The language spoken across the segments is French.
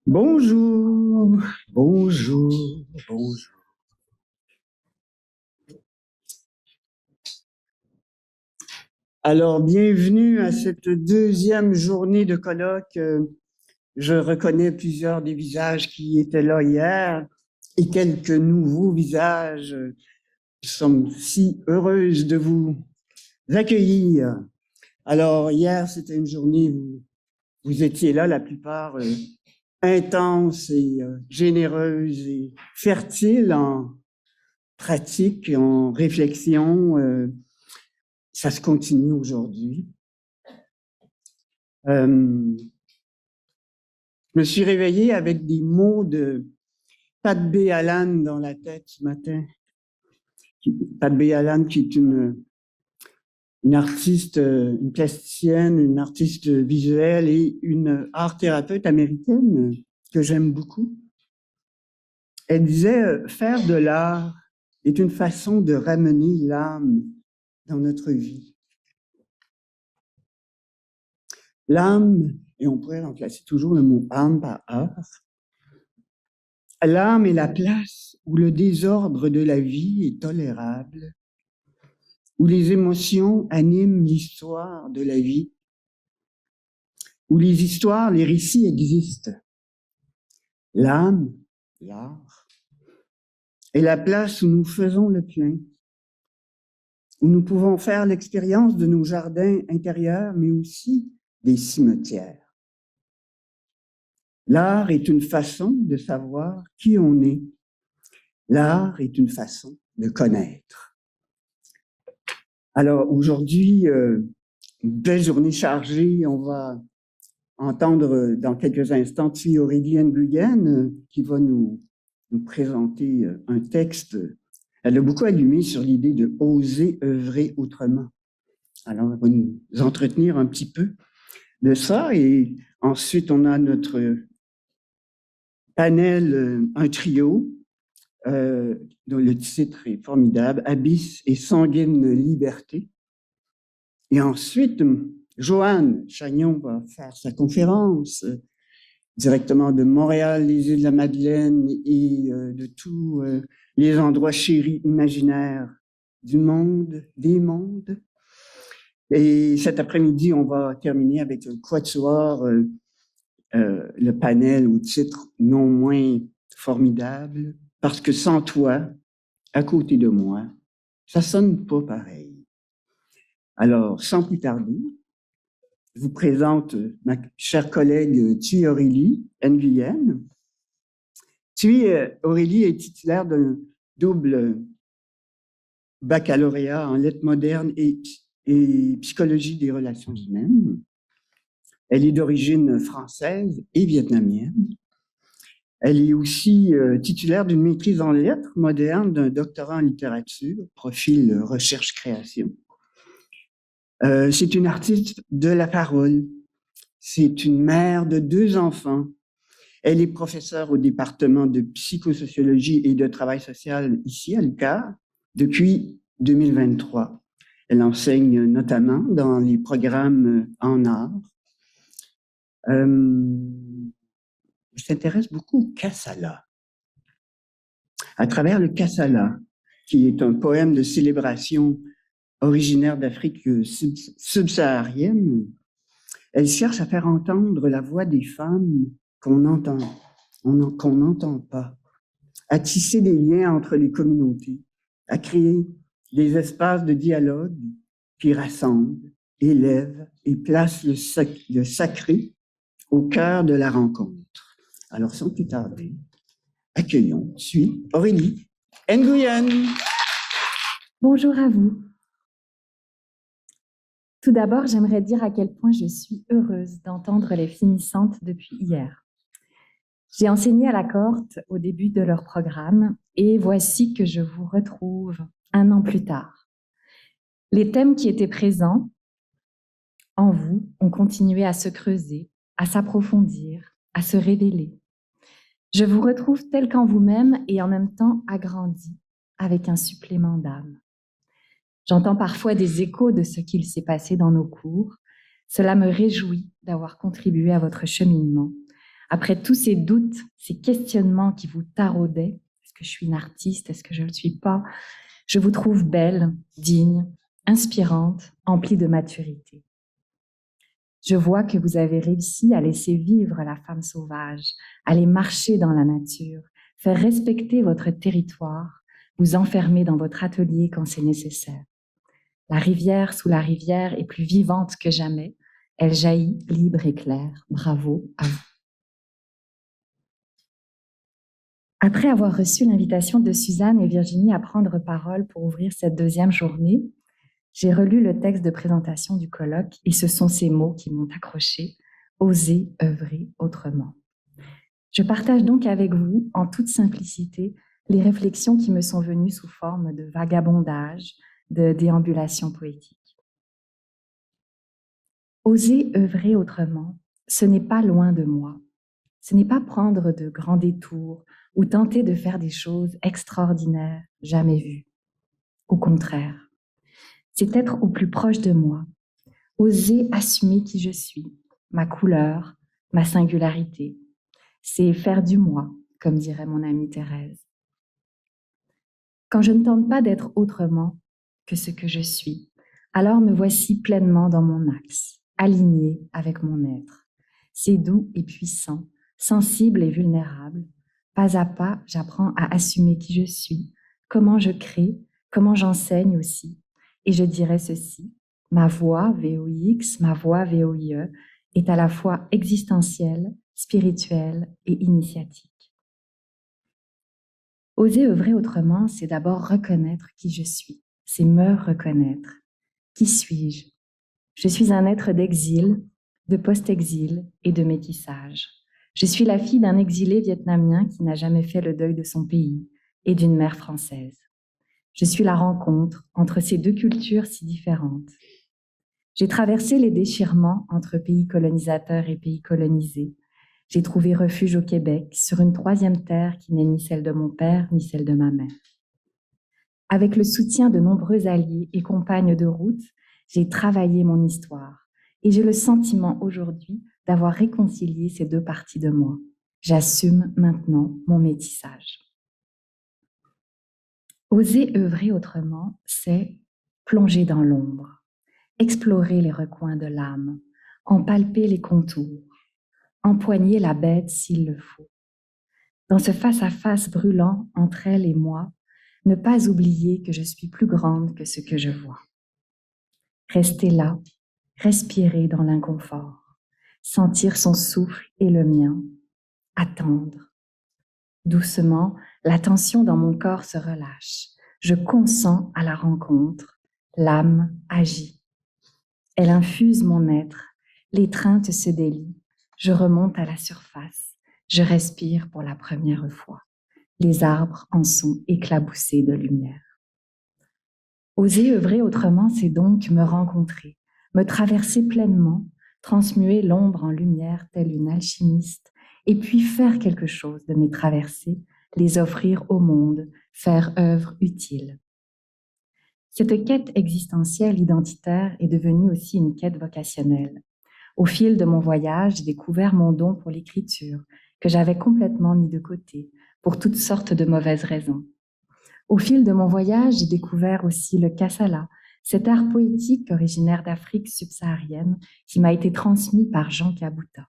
Bonjour, bonjour, bonjour. Alors, bienvenue à cette deuxième journée de colloque. Je reconnais plusieurs des visages qui étaient là hier et quelques nouveaux visages. Nous sommes si heureuses de vous accueillir. Alors, hier, c'était une journée où vous étiez là, la plupart intense et généreuse et fertile en pratique, en réflexion. Ça se continue aujourd'hui. Je me suis réveillé avec des mots de Pat B. Allen dans la tête ce matin. Pat B. Allen, qui est une artiste, une plasticienne, une artiste visuelle et une art thérapeute américaine que j'aime beaucoup. Elle disait, faire de l'art est une façon de ramener l'âme dans notre vie. L'âme, et on pourrait remplacer toujours le mot âme par art, l'âme est la place où le désordre de la vie est tolérable, où les émotions animent l'histoire de la vie, où les histoires, les récits existent. L'âme, l'art, est la place où nous faisons le plein, où nous pouvons faire l'expérience de nos jardins intérieurs, mais aussi des cimetières. L'art est une façon de savoir qui on est. L'art est une façon de connaître. Alors aujourd'hui, une belle journée chargée. On va entendre dans quelques instants Aurélie Nguyen qui va nous présenter un texte. Elle a beaucoup allumé sur l'idée de oser œuvrer autrement. Alors, elle va nous entretenir un petit peu de ça. Et ensuite, on a notre panel, un trio, dont le titre est formidable, Abysse et sanguine liberté. Et ensuite, Joanne Chagnon va faire sa conférence directement de Montréal, les îles de la Madeleine et de tous les endroits chéris imaginaires du monde, des mondes. Et cet après-midi, on va terminer avec un quatuor, le panel au titre non moins formidable, parce que sans toi, à côté de moi, ça sonne pas pareil. Alors, sans plus tarder, je vous présente ma chère collègue Thuy Aurélie Nguyen. Thuy Aurélie est titulaire d'un double baccalauréat en lettres modernes et psychologie des relations humaines. Elle est d'origine française et vietnamienne. Elle est aussi titulaire d'une maîtrise en lettres modernes, d'un doctorat en littérature, profil recherche-création. C'est une artiste de la parole. C'est une mère de 2 enfants. Elle est professeure au département de psychosociologie et de travail social ici à l'UQAM depuis 2023. Elle enseigne notamment dans les programmes en art. Je s'intéresse beaucoup au Kassala. À travers le Kassala, qui est un poème de célébration originaire d'Afrique subsaharienne, elle cherche à faire entendre la voix des femmes qu'on n'entend pas, à tisser des liens entre les communautés, à créer des espaces de dialogue qui rassemblent, élèvent et placent le sacré au cœur de la rencontre. Alors, sans plus tarder, accueillons Aurélie Nguyen. Bonjour à vous. Tout d'abord, j'aimerais dire à quel point je suis heureuse d'entendre les finissantes depuis hier. J'ai enseigné à la cohorte au début de leur programme et voici que je vous retrouve 1 an plus tard. Les thèmes qui étaient présents en vous ont continué à se creuser, à s'approfondir, à se révéler. Je vous retrouve tel qu'en vous-même et en même temps agrandi, avec un supplément d'âme. J'entends parfois des échos de ce qu'il s'est passé dans nos cours. Cela me réjouit d'avoir contribué à votre cheminement, Après tous ces doutes, ces questionnements qui vous taraudaient, est-ce que je suis une artiste, est-ce que je ne le suis pas, je vous trouve belle, digne, inspirante, emplie de maturité. Je vois que vous avez réussi à laisser vivre la femme sauvage, à aller marcher dans la nature, faire respecter votre territoire, vous enfermer dans votre atelier quand c'est nécessaire. La rivière sous la rivière est plus vivante que jamais. Elle jaillit libre et claire. Bravo à vous. Après avoir reçu l'invitation de Suzanne et Virginie à prendre parole pour ouvrir cette deuxième journée, j'ai relu le texte de présentation du colloque et ce sont ces mots qui m'ont accroché. Oser œuvrer autrement. Je partage donc avec vous, en toute simplicité, les réflexions qui me sont venues sous forme de vagabondage, de déambulation poétique. Oser œuvrer autrement, ce n'est pas loin de moi. Ce n'est pas prendre de grands détours ou tenter de faire des choses extraordinaires, jamais vues. Au contraire, c'est être au plus proche de moi, oser assumer qui je suis, ma couleur, ma singularité. C'est faire du moi, comme dirait mon amie Thérèse. Quand je ne tente pas d'être autrement que ce que je suis, alors me voici pleinement dans mon axe, alignée avec mon être. C'est doux et puissant, sensible et vulnérable. Pas à pas, j'apprends à assumer qui je suis, comment je crée, comment j'enseigne aussi. Et je dirais ceci, ma voix VOIX, ma voix VOIE est à la fois existentielle, spirituelle et initiatique. Oser œuvrer autrement, c'est d'abord reconnaître qui je suis, c'est me reconnaître. Qui suis-je? Je suis un être d'exil, de post-exil et de métissage. Je suis la fille d'un exilé vietnamien qui n'a jamais fait le deuil de son pays et d'une mère française. Je suis la rencontre entre ces deux cultures si différentes. J'ai traversé les déchirements entre pays colonisateurs et pays colonisés. J'ai trouvé refuge au Québec, sur une troisième terre qui n'est ni celle de mon père, ni celle de ma mère. Avec le soutien de nombreux alliés et compagnes de route, j'ai travaillé mon histoire et j'ai le sentiment aujourd'hui d'avoir réconcilié ces deux parties de moi. J'assume maintenant mon métissage. Oser œuvrer autrement, c'est plonger dans l'ombre, explorer les recoins de l'âme, en palper les contours, empoigner la bête s'il le faut. Dans ce face-à-face brûlant entre elle et moi, ne pas oublier que je suis plus grande que ce que je vois. Rester là, respirer dans l'inconfort, sentir son souffle et le mien, attendre. Doucement, la tension dans mon corps se relâche. Je consens à la rencontre. L'âme agit. Elle infuse mon être. L'étreinte se délie. Je remonte à la surface. Je respire pour la première fois. Les arbres en sont éclaboussés de lumière. Oser œuvrer autrement, c'est donc me rencontrer, me traverser pleinement, transmuer l'ombre en lumière telle une alchimiste, et puis faire quelque chose de mes traversées, les offrir au monde, faire œuvre utile. Cette quête existentielle identitaire est devenue aussi une quête vocationnelle. Au fil de mon voyage, j'ai découvert mon don pour l'écriture, que j'avais complètement mis de côté, pour toutes sortes de mauvaises raisons. Au fil de mon voyage, j'ai découvert aussi le kassala, cet art poétique originaire d'Afrique subsaharienne qui m'a été transmis par Jean Kabuta.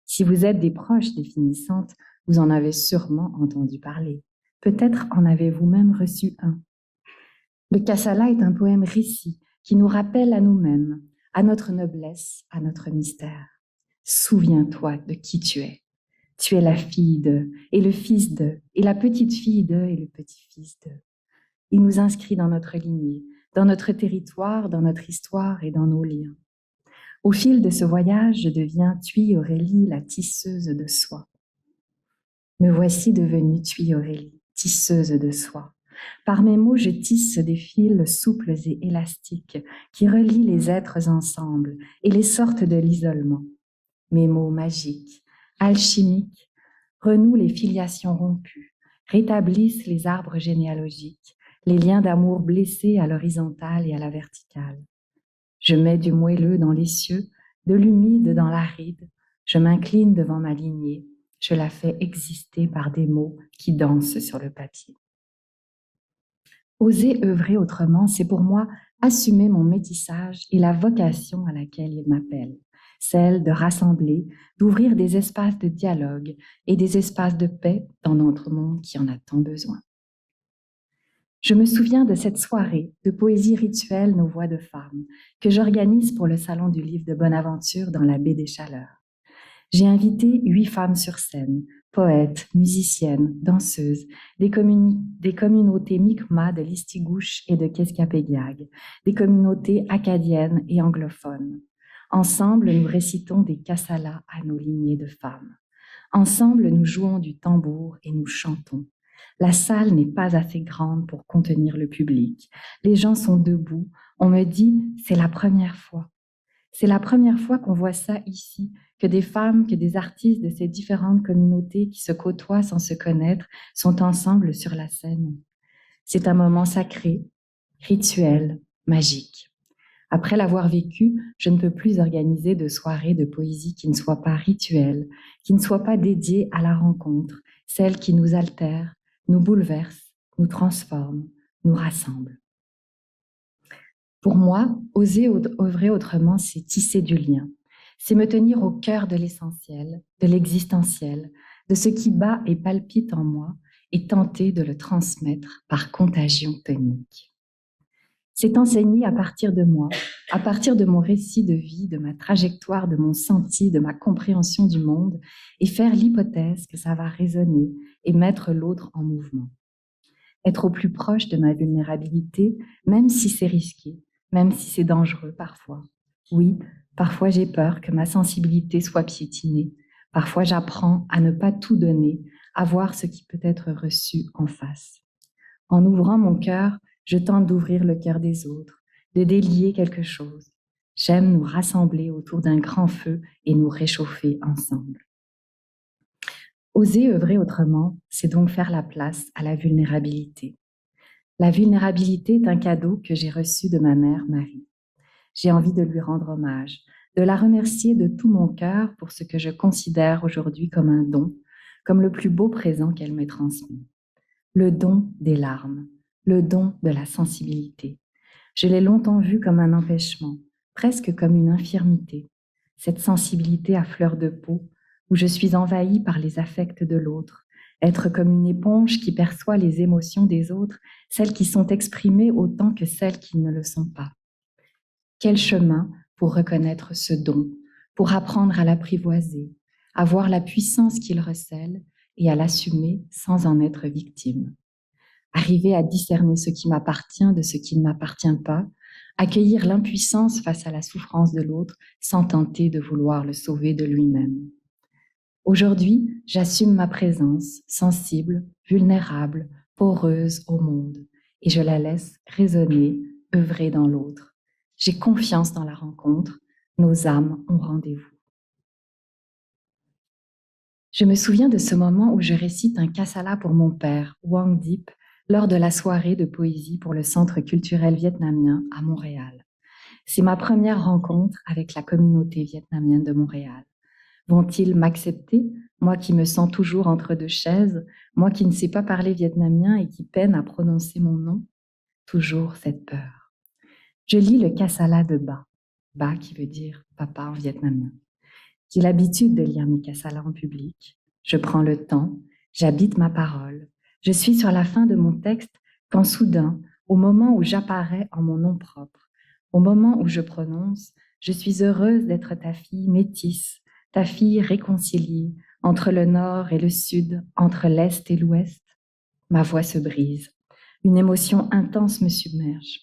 Si vous êtes des proches des finissantes, vous en avez sûrement entendu parler. Peut-être en avez-vous même reçu un. Le kassala est un poème récit qui nous rappelle à nous-mêmes, à notre noblesse, à notre mystère. Souviens-toi de qui tu es. Tu es la fille de, et le fils de, et la petite fille de, et le petit-fils de. Il nous inscrit dans notre lignée, dans notre territoire, dans notre histoire et dans nos liens. Au fil de ce voyage, je deviens Thuy Aurélie, la tisseuse de soie. Me voici devenue Thuy Aurélie, tisseuse de soie. Par mes mots, je tisse des fils souples et élastiques qui relient les êtres ensemble et les sortent de l'isolement. Mes mots magiques, alchimiques, renouent les filiations rompues, rétablissent les arbres généalogiques, les liens d'amour blessés à l'horizontale et à la verticale. Je mets du moelleux dans les cieux, de l'humide dans l'aride, Je m'incline devant ma lignée, je la fais exister par des mots qui dansent sur le papier. Oser œuvrer autrement, c'est pour moi assumer mon métissage et la vocation à laquelle il m'appelle, celle de rassembler, d'ouvrir des espaces de dialogue et des espaces de paix dans notre monde qui en a tant besoin. Je me souviens de cette soirée de poésie rituelle Nos voix de femmes que j'organise pour le Salon du livre de Bonaventure dans la baie des Chaleurs. J'ai invité 8 femmes sur scène, poètes, musiciennes, danseuses, des communautés Mi'kmaq de Listigouche et de Keskapéguag, des communautés acadiennes et anglophones. Ensemble, nous récitons des kassalas à nos lignées de femmes. Ensemble, nous jouons du tambour et nous chantons. La salle n'est pas assez grande pour contenir le public. Les gens sont debout. On me dit, c'est la première fois. C'est la première fois qu'on voit ça ici, que des femmes, que des artistes de ces différentes communautés qui se côtoient sans se connaître sont ensemble sur la scène. C'est un moment sacré, rituel, magique. Après l'avoir vécu, je ne peux plus organiser de soirées de poésie qui ne soient pas rituelles, qui ne soient pas dédiées à la rencontre, celle qui nous altère, nous bouleverse, nous transforme, nous rassemble. Pour moi, oser œuvrer autrement, c'est tisser du lien. C'est me tenir au cœur de l'essentiel, de l'existentiel, de ce qui bat et palpite en moi et tenter de le transmettre par contagion tonique. C'est enseigner à partir de moi, à partir de mon récit de vie, de ma trajectoire, de mon senti, de ma compréhension du monde et faire l'hypothèse que ça va résonner et mettre l'autre en mouvement. Être au plus proche de ma vulnérabilité, même si c'est risqué, même si c'est dangereux parfois. Oui, parfois j'ai peur que ma sensibilité soit piétinée. Parfois j'apprends à ne pas tout donner, à voir ce qui peut être reçu en face. En ouvrant mon cœur, je tente d'ouvrir le cœur des autres, de délier quelque chose. J'aime nous rassembler autour d'un grand feu et nous réchauffer ensemble. Oser œuvrer autrement, c'est donc faire la place à la vulnérabilité. La vulnérabilité est un cadeau que j'ai reçu de ma mère Marie. J'ai envie de lui rendre hommage, de la remercier de tout mon cœur pour ce que je considère aujourd'hui comme un don, comme le plus beau présent qu'elle m'ait transmis. Le don des larmes, le don de la sensibilité. Je l'ai longtemps vu comme un empêchement, presque comme une infirmité. Cette sensibilité à fleur de peau, où je suis envahie par les affects de l'autre, être comme une éponge qui perçoit les émotions des autres, celles qui sont exprimées autant que celles qui ne le sont pas. Quel chemin pour reconnaître ce don, pour apprendre à l'apprivoiser, à voir la puissance qu'il recèle et à l'assumer sans en être victime. Arriver à discerner ce qui m'appartient de ce qui ne m'appartient pas, accueillir l'impuissance face à la souffrance de l'autre sans tenter de vouloir le sauver de lui-même. Aujourd'hui, j'assume ma présence, sensible, vulnérable, poreuse au monde, et je la laisse résonner, œuvrer dans l'autre. J'ai confiance dans la rencontre, nos âmes ont rendez-vous. Je me souviens de ce moment où je récite un kassala pour mon père, Wang Dip, lors de la soirée de poésie pour le Centre culturel vietnamien à Montréal. C'est ma première rencontre avec la communauté vietnamienne de Montréal. Vont-ils m'accepter, moi qui me sens toujours entre deux chaises, moi qui ne sais pas parler vietnamien et qui peine à prononcer mon nom? Toujours cette peur. Je lis le kassala de Ba, Ba qui veut dire papa en vietnamien. J'ai l'habitude de lire mes kassalas en public. Je prends le temps, j'habite ma parole. Je suis sur la fin de mon texte quand soudain, au moment où j'apparais en mon nom propre, au moment où je prononce « Je suis heureuse d'être ta fille métisse, ta fille réconciliée entre le nord et le sud, entre l'est et l'ouest », ma voix se brise. Une émotion intense me submerge.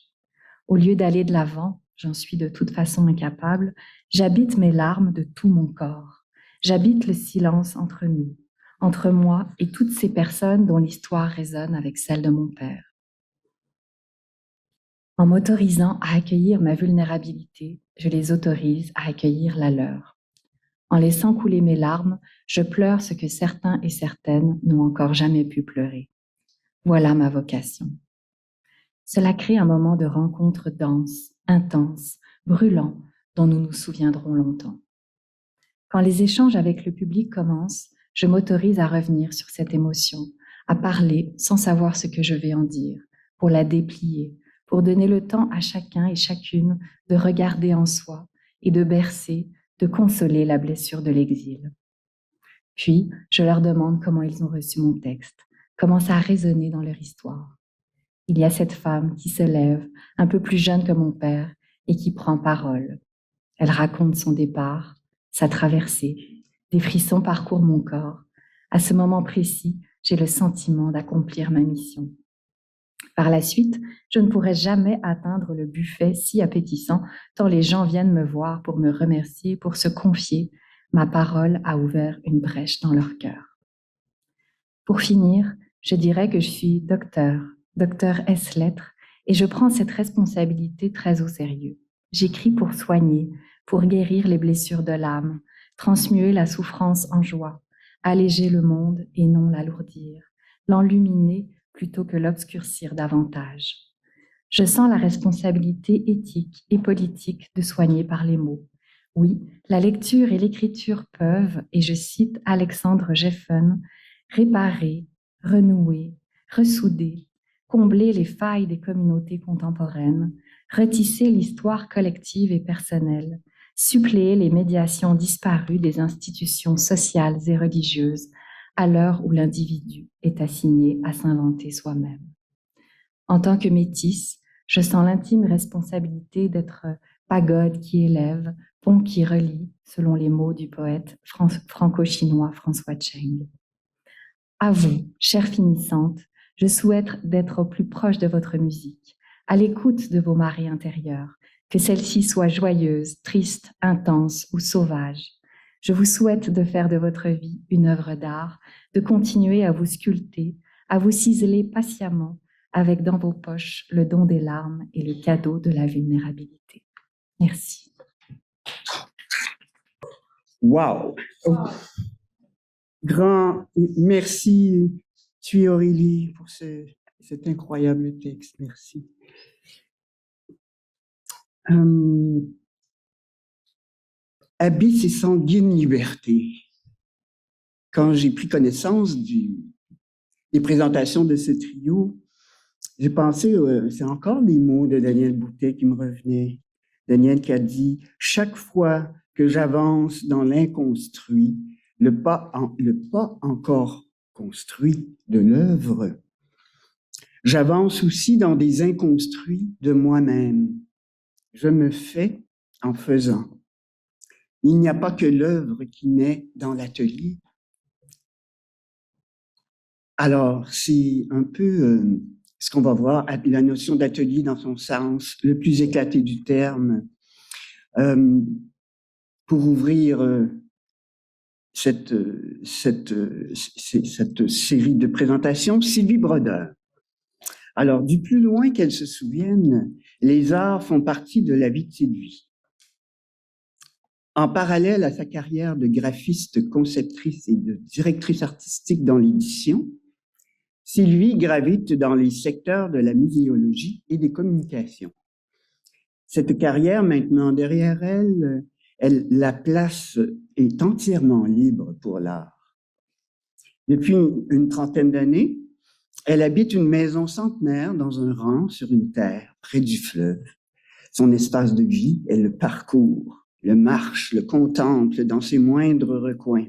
Au lieu d'aller de l'avant, j'en suis de toute façon incapable, j'habite mes larmes de tout mon corps. J'habite le silence entre nous, entre moi et toutes ces personnes dont l'histoire résonne avec celle de mon père. En m'autorisant à accueillir ma vulnérabilité, je les autorise à accueillir la leur. En laissant couler mes larmes, je pleure ce que certains et certaines n'ont encore jamais pu pleurer. Voilà ma vocation. Cela crée un moment de rencontre dense, intense, brûlant, dont nous nous souviendrons longtemps. Quand les échanges avec le public commencent, je m'autorise à revenir sur cette émotion, à parler sans savoir ce que je vais en dire, pour la déplier, pour donner le temps à chacun et chacune de regarder en soi et de bercer, de consoler la blessure de l'exil. Puis, je leur demande comment ils ont reçu mon texte, comment ça a résonné dans leur histoire. Il y a cette femme qui se lève, un peu plus jeune que mon père, et qui prend parole. Elle raconte son départ, sa traversée. Des frissons parcourent mon corps. À ce moment précis, j'ai le sentiment d'accomplir ma mission. Par la suite, je ne pourrai jamais atteindre le buffet si appétissant, tant les gens viennent me voir pour me remercier, pour se confier. Ma parole a ouvert une brèche dans leur cœur. Pour finir, je dirais que je suis docteur S-lettres, et je prends cette responsabilité très au sérieux. J'écris pour soigner, pour guérir les blessures de l'âme, transmuer la souffrance en joie, alléger le monde et non l'alourdir, l'enluminer plutôt que l'obscurcir davantage. Je sens la responsabilité éthique et politique de soigner par les mots. Oui, la lecture et l'écriture peuvent, et je cite Alexandre Geffen, réparer, renouer, ressouder, combler les failles des communautés contemporaines, retisser l'histoire collective et personnelle, suppléer les médiations disparues des institutions sociales et religieuses à l'heure où l'individu est assigné à s'inventer soi-même. En tant que métisse, je sens l'intime responsabilité d'être pagode qui élève, pont qui relie, selon les mots du poète franco-chinois François Cheng. À vous, chère finissante, je souhaite d'être au plus proche de votre musique, à l'écoute de vos marées intérieures, que celle-ci soit joyeuse, triste, intense ou sauvage. Je vous souhaite de faire de votre vie une œuvre d'art, de continuer à vous sculpter, à vous ciseler patiemment, avec dans vos poches le don des larmes et le cadeau de la vulnérabilité. Merci. Wow! Grand merci, tu Aurélie, pour cet incroyable texte. Merci. Abysse et sanguine liberté. Quand j'ai pris connaissance des présentations de ce trio, j'ai pensé, c'est encore des mots de Daniel Boutet qui me revenaient. Daniel qui a dit « Chaque fois que j'avance dans l'inconstruit, le pas encore construit de l'œuvre, j'avance aussi dans des inconstruits de moi-même. Je me fais en faisant. Il n'y a pas que l'œuvre qui naît dans l'atelier. » Alors, c'est un peu ce qu'on va voir, la notion d'atelier dans son sens le plus éclaté du terme, pour ouvrir cette série de présentations, Sylvie Brodeur. Alors, du plus loin qu'elle se souvienne, les arts font partie de la vie de Sylvie. En parallèle à sa carrière de graphiste, conceptrice et de directrice artistique dans l'édition, Sylvie gravite dans les secteurs de la muséologie et des communications. Cette carrière, maintenant derrière elle, la place est entièrement libre pour l'art. Depuis une trentaine d'années, elle habite une maison centenaire dans un rang sur une terre près du fleuve. Son espace de vie, elle le parcourt, le marche, le contemple dans ses moindres recoins.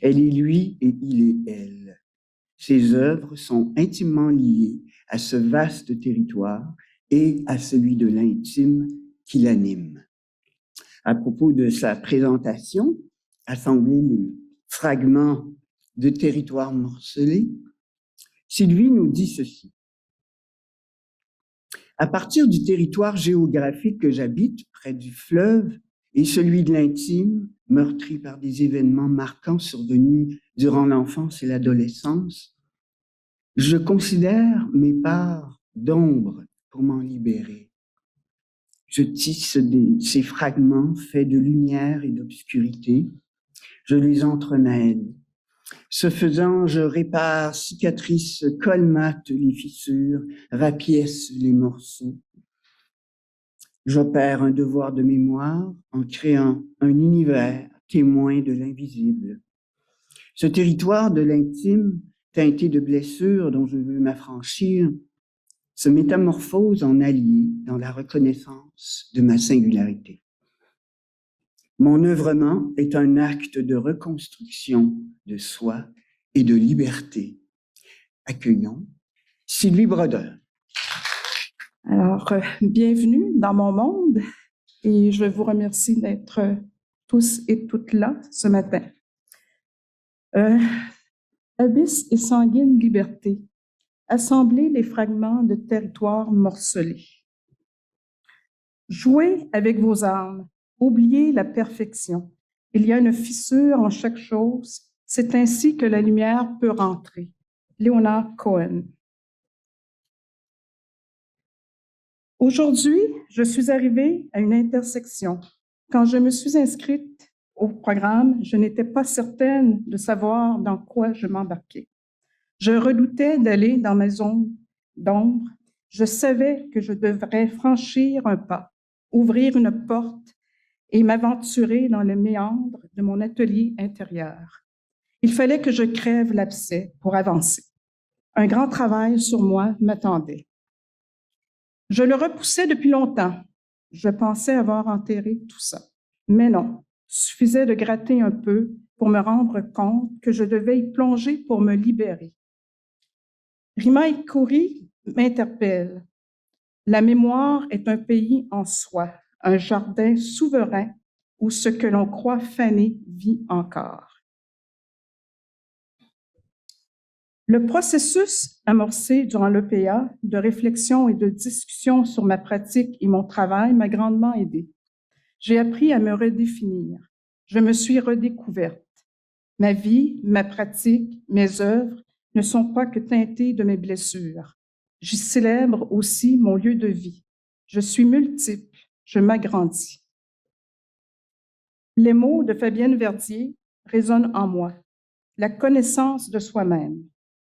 Elle est lui et il est elle. Ses œuvres sont intimement liées à ce vaste territoire et à celui de l'intime qui l'anime. À propos de sa présentation, assembler les fragments de territoire morcelé, Sylvie nous dit ceci. À partir du territoire géographique que j'habite, près du fleuve, et celui de l'intime, meurtri par des événements marquants survenus durant l'enfance et l'adolescence, je considère mes parts d'ombre pour m'en libérer. Je tisse ces fragments faits de lumière et d'obscurité, je les entremêle. Ce faisant, je répare, cicatrice, colmate les fissures, rapièce les morceaux. J'opère un devoir de mémoire en créant un univers témoin de l'invisible. Ce territoire de l'intime, teinté de blessures dont je veux m'affranchir, se métamorphose en allié dans la reconnaissance de ma singularité. Mon œuvrement est un acte de reconstruction de soi et de liberté. Accueillons Sylvie Brodeur. Alors, bienvenue dans mon monde et je vous remercie d'être tous et toutes là ce matin. Abysse et sanguine liberté, assembler les fragments de territoire morcelés. Jouez avec vos âmes, oubliez la perfection. Il y a une fissure en chaque chose, c'est ainsi que la lumière peut rentrer. Leonard Cohen. Aujourd'hui, je suis arrivée à une intersection. Quand je me suis inscrite au programme, je n'étais pas certaine de savoir dans quoi je m'embarquais. Je redoutais d'aller dans ma zone d'ombre. Je savais que je devrais franchir un pas, ouvrir une porte et m'aventurer dans le méandre de mon atelier intérieur. Il fallait que je crève l'abcès pour avancer. Un grand travail sur moi m'attendait. Je le repoussais depuis longtemps. Je pensais avoir enterré tout ça. Mais non, suffisait de gratter un peu pour me rendre compte que je devais y plonger pour me libérer. Rima Khoury m'interpelle. La mémoire est un pays en soi, un jardin souverain où ce que l'on croit fané vit encore. Le processus amorcé durant l'EPA de réflexion et de discussion sur ma pratique et mon travail m'a grandement aidée. J'ai appris à me redéfinir. Je me suis redécouverte. Ma vie, ma pratique, mes œuvres ne sont pas que teintées de mes blessures. J'y célèbre aussi mon lieu de vie. Je suis multiple, je m'agrandis. Les mots de Fabienne Verdier résonnent en moi. La connaissance de soi-même,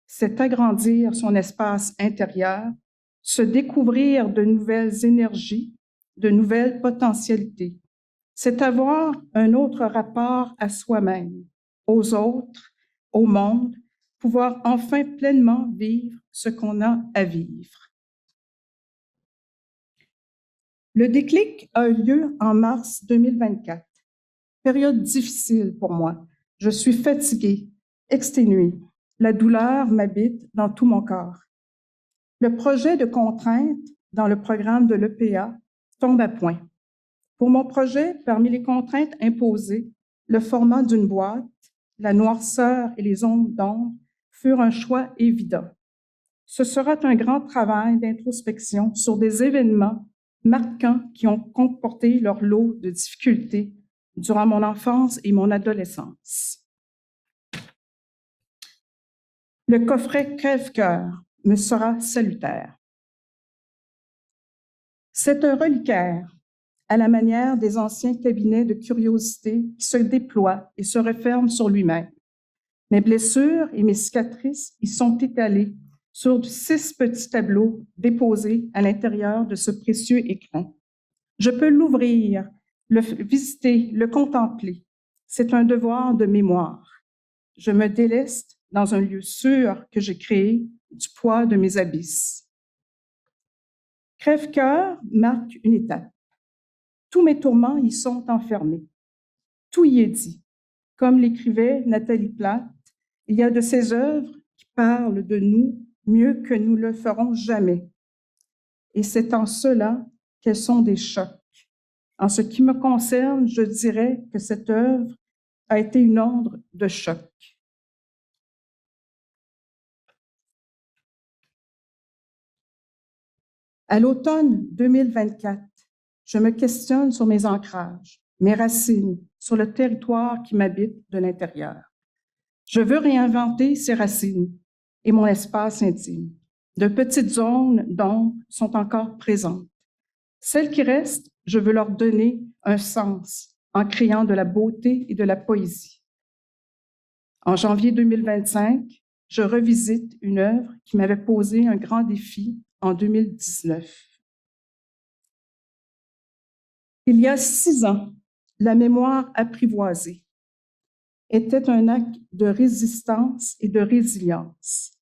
c'est agrandir son espace intérieur, se découvrir de nouvelles énergies, de nouvelles potentialités. C'est avoir un autre rapport à soi-même, aux autres, au monde, pouvoir enfin pleinement vivre ce qu'on a à vivre. Le déclic a eu lieu en mars 2024. Période difficile pour moi. Je suis fatiguée, exténuée. La douleur m'habite dans tout mon corps. Le projet de contrainte dans le programme de l'EPA tombe à point. Pour mon projet, parmi les contraintes imposées, le format d'une boîte, la noirceur et les zones d'ombre furent un choix évident. Ce sera un grand travail d'introspection sur des événements marquants qui ont comporté leur lot de difficultés durant mon enfance et mon adolescence. Le coffret Crève-cœur me sera salutaire. C'est un reliquaire à la manière des anciens cabinets de curiosité qui se déploient et se referment sur lui-même. Mes blessures et mes cicatrices y sont étalées sur 6 petits tableaux déposés à l'intérieur de ce précieux écrin. Je peux l'ouvrir, le visiter, le contempler. C'est un devoir de mémoire. Je me déleste dans un lieu sûr que j'ai créé du poids de mes abysses. Crève-cœur marque une étape. Tous mes tourments y sont enfermés. Tout y est dit. Comme l'écrivait Nathalie Platt, il y a de ces œuvres qui parlent de nous mieux que nous le ferons jamais. Et c'est en cela qu'elles sont des chocs. En ce qui me concerne, je dirais que cette œuvre a été une onde de choc. À l'automne 2024, je me questionne sur mes ancrages, mes racines, sur le territoire qui m'habite de l'intérieur. Je veux réinventer ces racines et mon espace intime. De petites zones d'ombre sont encore présentes. Celles qui restent, je veux leur donner un sens en créant de la beauté et de la poésie. En janvier 2025, je revisite une œuvre qui m'avait posé un grand défi en 2019. Il y a 6 ans, la mémoire apprivoisée, était un acte de résistance et de résilience.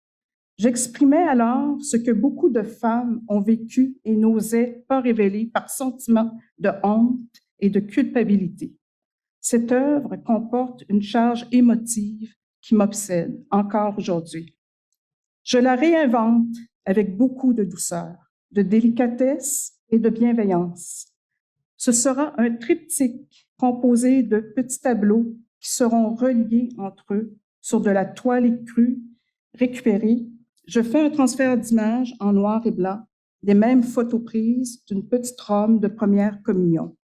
J'exprimais alors ce que beaucoup de femmes ont vécu et n'osaient pas révéler par sentiment de honte et de culpabilité. Cette œuvre comporte une charge émotive qui m'obsède encore aujourd'hui. Je la réinvente avec beaucoup de douceur, de délicatesse et de bienveillance. Ce sera un triptyque composé de petits tableaux qui seront reliés entre eux sur de la toile écrue récupérée. Je fais un transfert d'images en noir et blanc, des mêmes photos prises d'une petite Rome de première communion.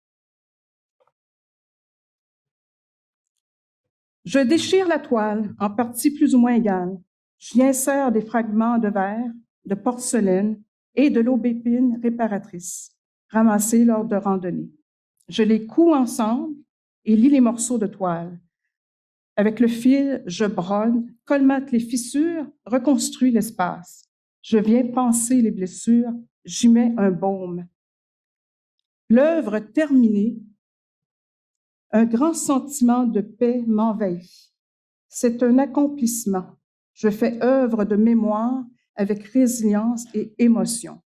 Je déchire la toile en parties plus ou moins égales. J'y insère des fragments de verre, de porcelaine et de l'aubépine réparatrice, ramassés lors de randonnées. Je les couds ensemble et lis les morceaux de toile. Avec le fil, je brode, colmate les fissures, reconstruis l'espace. Je viens panser les blessures, j'y mets un baume. L'œuvre terminée, un grand sentiment de paix m'envahit. C'est un accomplissement. Je fais œuvre de mémoire avec résilience et émotion.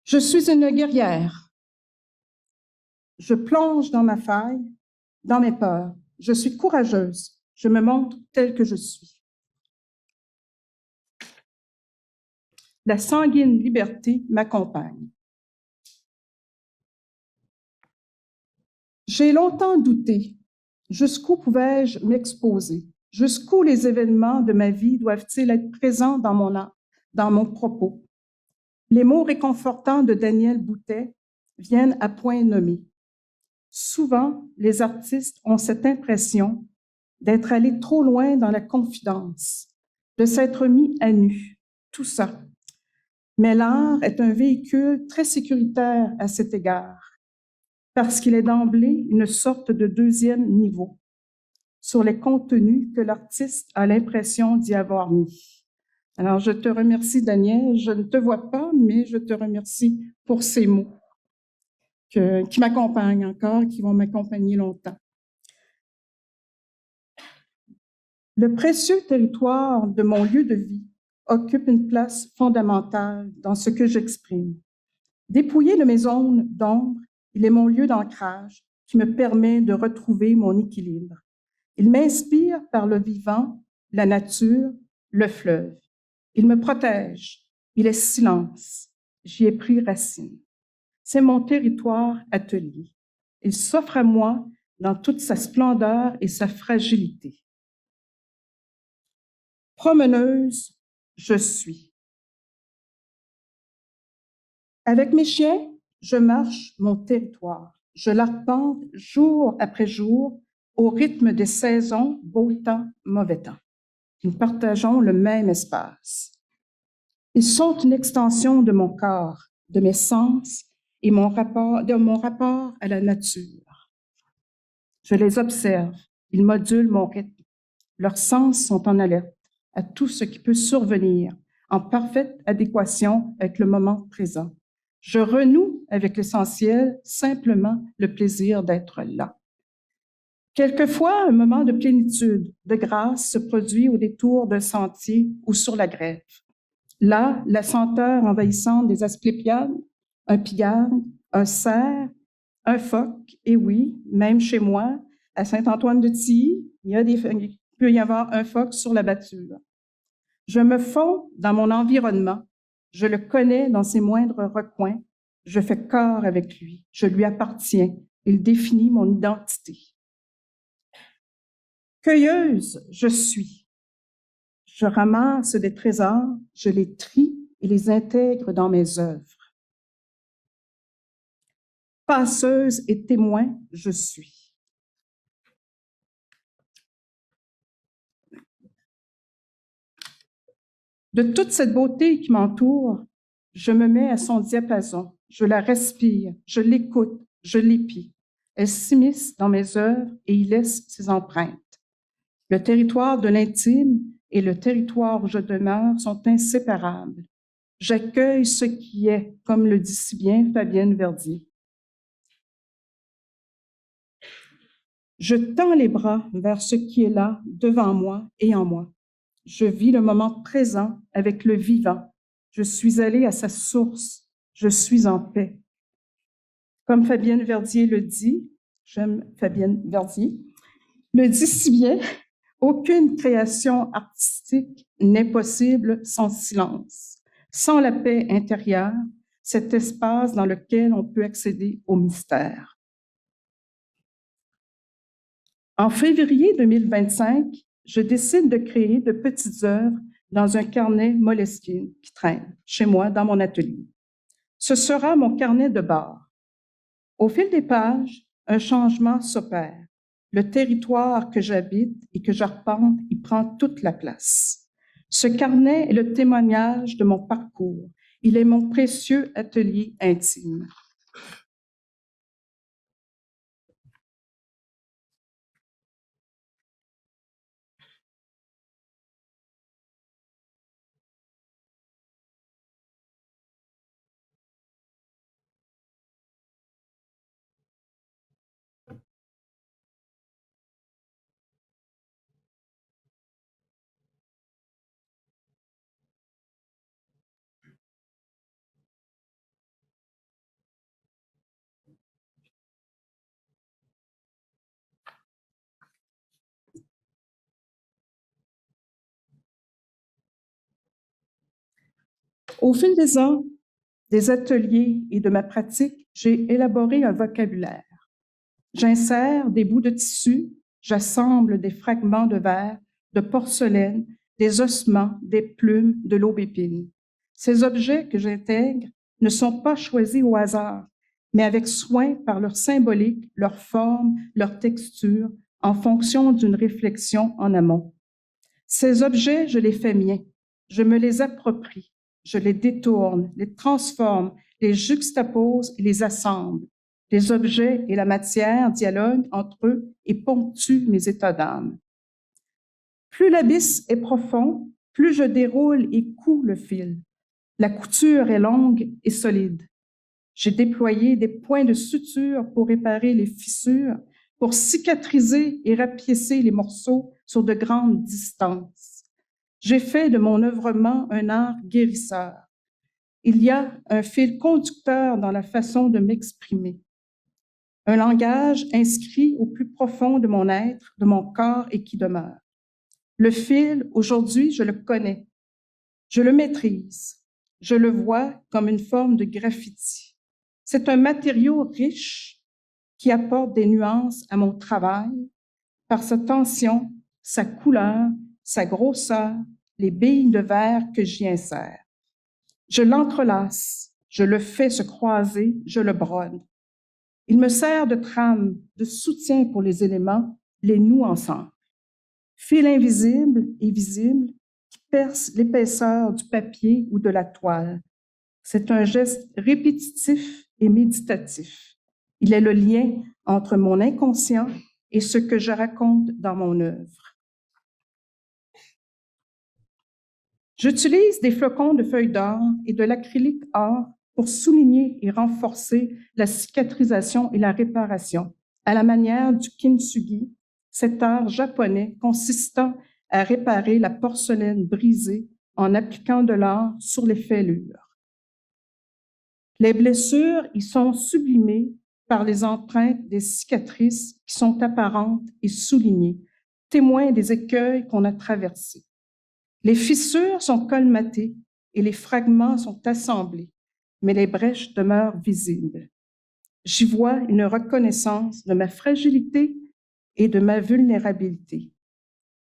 Je suis une guerrière. Je plonge dans ma faille, dans mes peurs. Je suis courageuse. Je me montre telle que je suis. La sanguine liberté m'accompagne. J'ai longtemps douté. Jusqu'où pouvais-je m'exposer? Jusqu'où les événements de ma vie doivent-ils être présents dans mon propos? Les mots réconfortants de Daniel Boutet viennent à point nommé. Souvent, les artistes ont cette impression d'être allés trop loin dans la confidence, de s'être mis à nu, tout ça. Mais l'art est un véhicule très sécuritaire à cet égard, parce qu'il est d'emblée une sorte de deuxième niveau sur les contenus que l'artiste a l'impression d'y avoir mis. Alors, je te remercie, Daniel. Je ne te vois pas, mais je te remercie pour ces mots qui m'accompagnent encore, qui vont m'accompagner longtemps. Le précieux territoire de mon lieu de vie occupe une place fondamentale dans ce que j'exprime. Dépouillé de mes zones d'ombre, il est mon lieu d'ancrage qui me permet de retrouver mon équilibre. Il m'inspire par le vivant, la nature, le fleuve. Il me protège, il est silence. J'y ai pris racine. C'est mon territoire atelier. Il s'offre à moi dans toute sa splendeur et sa fragilité. Promeneuse, je suis. Avec mes chiens, je marche mon territoire. Je l'arpente jour après jour au rythme des saisons, beau temps, mauvais temps. Nous partageons le même espace. Ils sont une extension de mon corps, de mes sens et de mon rapport à la nature. Je les observe, ils modulent mon rythme. Leurs sens sont en alerte à tout ce qui peut survenir, en parfaite adéquation avec le moment présent. Je renoue avec l'essentiel, simplement le plaisir d'être là. Quelquefois, un moment de plénitude, de grâce se produit au détour d'un sentier ou sur la grève. Là, la senteur envahissante des asclépiades, un pigargue, un cerf, un phoque, et oui, même chez moi, à Saint-Antoine-de-Tilly, il peut y avoir un phoque sur la bâture. Je me fonds dans mon environnement, je le connais dans ses moindres recoins, je fais corps avec lui, je lui appartiens, il définit mon identité. Cueilleuse, je suis. Je ramasse des trésors, je les trie et les intègre dans mes œuvres. Passeuse et témoin, je suis. De toute cette beauté qui m'entoure, je me mets à son diapason, je la respire, je l'écoute, je l'épie. Elle s'immisce dans mes œuvres et y laisse ses empreintes. Le territoire de l'intime et le territoire où je demeure sont inséparables. J'accueille ce qui est, comme le dit si bien Fabienne Verdier. Je tends les bras vers ce qui est là, devant moi et en moi. Je vis le moment présent avec le vivant. Je suis allée à sa source. Je suis en paix. Comme Fabienne Verdier le dit, j'aime Fabienne Verdier, le dit si bien, aucune création artistique n'est possible sans silence, sans la paix intérieure, cet espace dans lequel on peut accéder au mystère. En février 2025, je décide de créer de petites œuvres dans un carnet Moleskine qui traîne chez moi dans mon atelier. Ce sera mon carnet de bord. Au fil des pages, un changement s'opère. Le territoire que j'habite et que j'arpente y prend toute la place. Ce carnet est le témoignage de mon parcours. Il est mon précieux atelier intime. Au fil des ans, des ateliers et de ma pratique, j'ai élaboré un vocabulaire. J'insère des bouts de tissu, j'assemble des fragments de verre, de porcelaine, des ossements, des plumes, de l'aubépine. Ces objets que j'intègre ne sont pas choisis au hasard, mais avec soin par leur symbolique, leur forme, leur texture, en fonction d'une réflexion en amont. Ces objets, je les fais miens, je me les approprie, je les détourne, les transforme, les juxtapose et les assemble. Les objets et la matière dialoguent entre eux et ponctuent mes états d'âme. Plus l'abysse est profond, plus je déroule et couds le fil. La couture est longue et solide. J'ai déployé des points de suture pour réparer les fissures, pour cicatriser et rapiécer les morceaux sur de grandes distances. J'ai fait de mon œuvrement un art guérisseur. Il y a un fil conducteur dans la façon de m'exprimer. Un langage inscrit au plus profond de mon être, de mon corps et qui demeure. Le fil, aujourd'hui, je le connais. Je le maîtrise. Je le vois comme une forme de graffiti. C'est un matériau riche qui apporte des nuances à mon travail par sa tension, sa couleur, sa grosseur, les billes de verre que j'y insère. Je l'entrelace, je le fais se croiser, je le brode. Il me sert de trame, de soutien pour les éléments, les noue ensemble. Fil invisible et visible qui perce l'épaisseur du papier ou de la toile. C'est un geste répétitif et méditatif. Il est le lien entre mon inconscient et ce que je raconte dans mon œuvre. J'utilise des flocons de feuilles d'or et de l'acrylique or pour souligner et renforcer la cicatrisation et la réparation, à la manière du kintsugi, cet art japonais consistant à réparer la porcelaine brisée en appliquant de l'or sur les fêlures. Les blessures y sont sublimées par les empreintes des cicatrices qui sont apparentes et soulignées, témoins des écueils qu'on a traversés. Les fissures sont colmatées et les fragments sont assemblés, mais les brèches demeurent visibles. J'y vois une reconnaissance de ma fragilité et de ma vulnérabilité.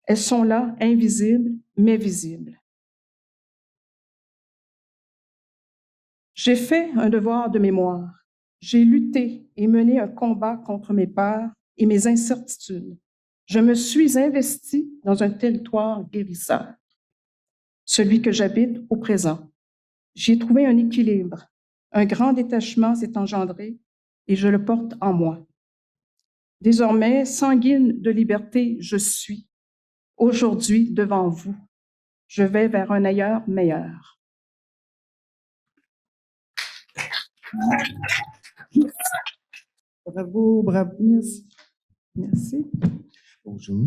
Elles sont là, invisibles, mais visibles. J'ai fait un devoir de mémoire. J'ai lutté et mené un combat contre mes peurs et mes incertitudes. Je me suis investie dans un territoire guérisseur, celui que j'habite au présent. J'y ai trouvé un équilibre. Un grand détachement s'est engendré et je le porte en moi. Désormais, sanguine de liberté, je suis aujourd'hui devant vous, Je vais vers un ailleurs meilleur. Bravo, bravo. Merci. Bonjour.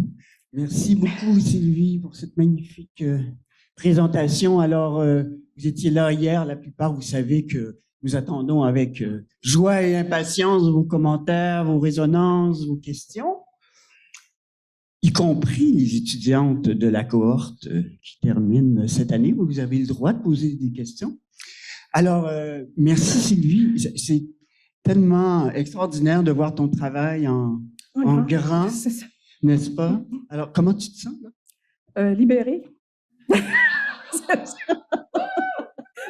Merci beaucoup, Sylvie, pour cette magnifique présentation. Alors, vous étiez là hier, la plupart, vous savez que nous attendons avec joie et impatience vos commentaires, vos résonances, vos questions, y compris les étudiantes de la cohorte qui terminent cette année. Vous avez le droit de poser des questions. Alors, merci Sylvie. C'est tellement extraordinaire de voir ton travail en grand, C'est ça. n'est-ce pas? Alors, comment tu te sens, là? Libérée.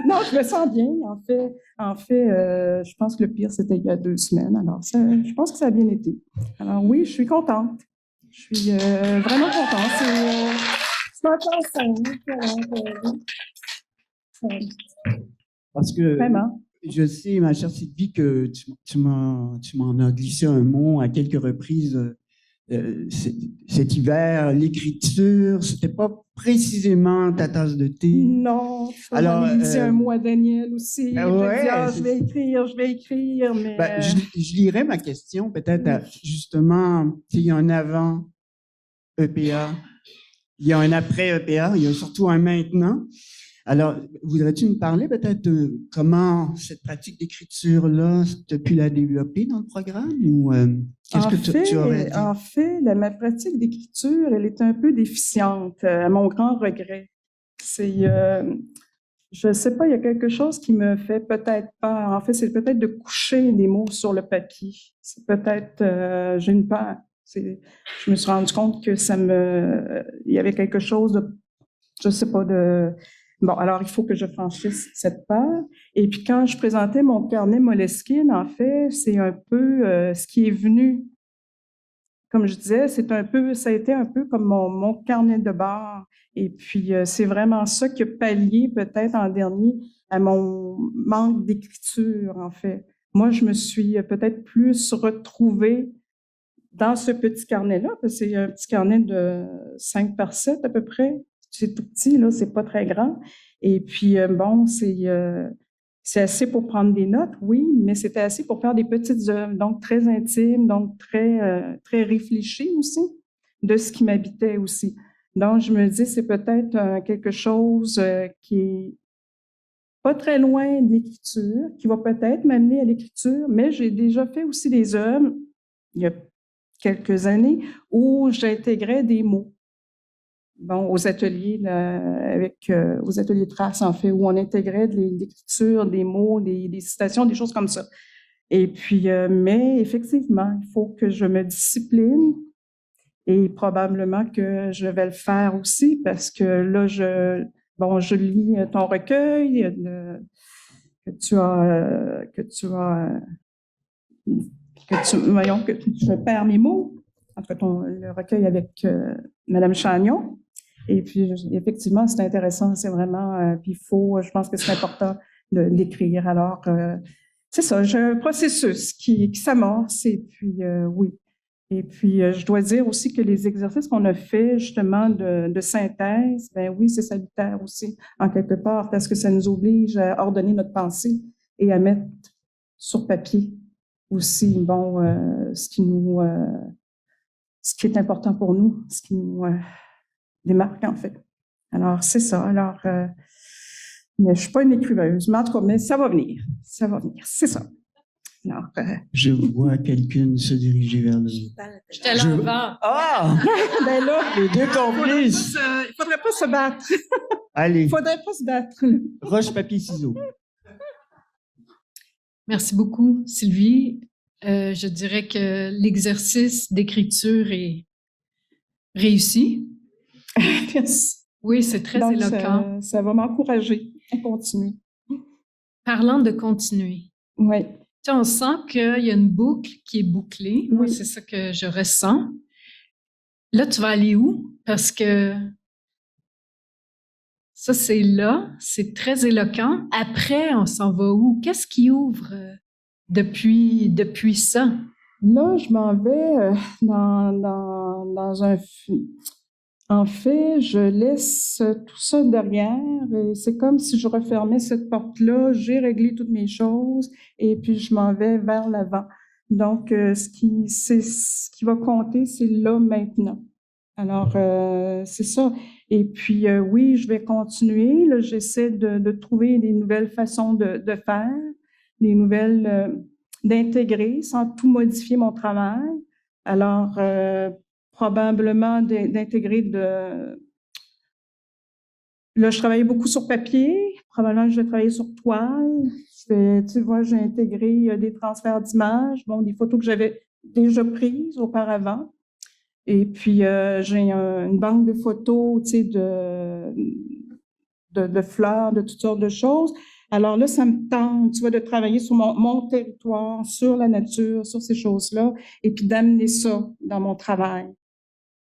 Non, je me sens bien. En fait, je pense que le pire, c'était il y a 2 semaines. Alors, je pense que ça a bien été. Alors oui, je suis contente. Je suis vraiment contente. C'est Parce que vraiment. je sais, ma chère Sylvie, que tu m'en as glissé un mot à quelques reprises cet hiver. L'écriture, c'était pas précisément ta tasse de thé. Non, Alors, j'en ai dit un mot à Daniel aussi. ouais, Je vais écrire, mais... Ben, je lirais ma question peut-être justement, il y a un avant EPA, il y a un après EPA, il y a surtout un maintenant. Alors, voudrais-tu me parler peut-être de comment cette pratique d'écriture-là, tu as pu la développer dans le programme ou qu'est-ce que tu aurais dit? En fait, ma pratique d'écriture, elle est un peu déficiente, à mon grand regret. Je ne sais pas, il y a quelque chose qui me fait peut-être peur. En fait, c'est peut-être de coucher des mots sur le papier. C'est peut-être, j'ai une peur. Je me suis rendu compte que il y avait quelque chose de, je ne sais pas, bon, alors il faut que je franchisse cette peur. Et puis quand je présentais mon carnet Moleskine, en fait, c'est un peu ce qui est venu. Comme je disais, ça a été un peu comme mon carnet de bord. Et puis c'est vraiment ça qui a pallié peut-être en dernier à mon manque d'écriture, en fait. Moi, je me suis peut-être plus retrouvée dans ce petit carnet-là, parce que c'est un petit carnet de 5 par 7 à peu près. C'est tout petit, là, c'est pas très grand. Et puis, bon, c'est assez pour prendre des notes, oui, mais c'était assez pour faire des petites œuvres, donc très intimes, donc très réfléchies aussi, de ce qui m'habitait aussi. Donc, je me dis, c'est peut-être quelque chose qui est pas très loin de l'écriture, qui va peut-être m'amener à l'écriture, mais j'ai déjà fait aussi des œuvres, il y a quelques années, où j'intégrais des mots. Bon, aux ateliers aux ateliers de traces, en fait, où on intégrait de l'écriture, des mots, des citations, des choses comme ça. Et puis, mais effectivement, il faut que je me discipline et probablement que je vais le faire aussi parce que là, je lis ton recueil je perds mes mots, en fait, le recueil avec Madame Chagnon. Et puis, effectivement, c'est intéressant, c'est vraiment, puis je pense que c'est important de l'écrire. Alors, c'est ça, j'ai un processus qui s'amorce et puis, oui. Et puis, je dois dire aussi que les exercices qu'on a fait, justement, de synthèse, ben oui, c'est salutaire aussi, en quelque part, parce que ça nous oblige à ordonner notre pensée et à mettre sur papier aussi, bon, ce qui est important pour nous, ce qui nous démarque, en fait. Alors, c'est ça. Alors, mais je suis pas une écrivaine, mais en tout cas, mais ça va venir. Ça va venir, c'est ça. Alors, je vois quelqu'une se diriger vers le... J'étais là avant. Ah! ben là, les deux complices! Il faudrait pas se battre. Allez. Il faudrait pas se battre. Roche, papier, ciseaux. Merci beaucoup, Sylvie. Je dirais que l'exercice d'écriture est réussi. Merci. Oui, c'est très Donc, éloquent. ça va m'encourager à continuer. Parlant de continuer, Oui. tu sais, on sent qu'il y a une boucle qui est bouclée. Moi, Oui. c'est ça que je ressens. Là, tu vas aller où? Parce que ça, c'est là, c'est très éloquent. Après, on s'en va où? Qu'est-ce qui ouvre depuis ça? Là, je m'en vais dans un... En fait, je laisse tout ça derrière et c'est comme si je refermais cette porte-là, j'ai réglé toutes mes choses et puis je m'en vais vers l'avant. Donc, ce qui va compter, c'est là maintenant. Alors, c'est ça. Et puis, oui, je vais continuer. Là, j'essaie de trouver des nouvelles façons de faire, des nouvelles, d'intégrer sans tout modifier mon travail. Alors, probablement d'intégrer Là, je travaillais beaucoup sur papier. Probablement que je vais travailler sur toile. Tu vois, j'ai intégré des transferts d'images, bon, des photos que j'avais déjà prises auparavant. Et puis, j'ai une banque de photos, tu sais, de fleurs, de toutes sortes de choses. Alors là, ça me tente, tu vois, de travailler sur mon territoire, sur la nature, sur ces choses-là, et puis d'amener ça dans mon travail.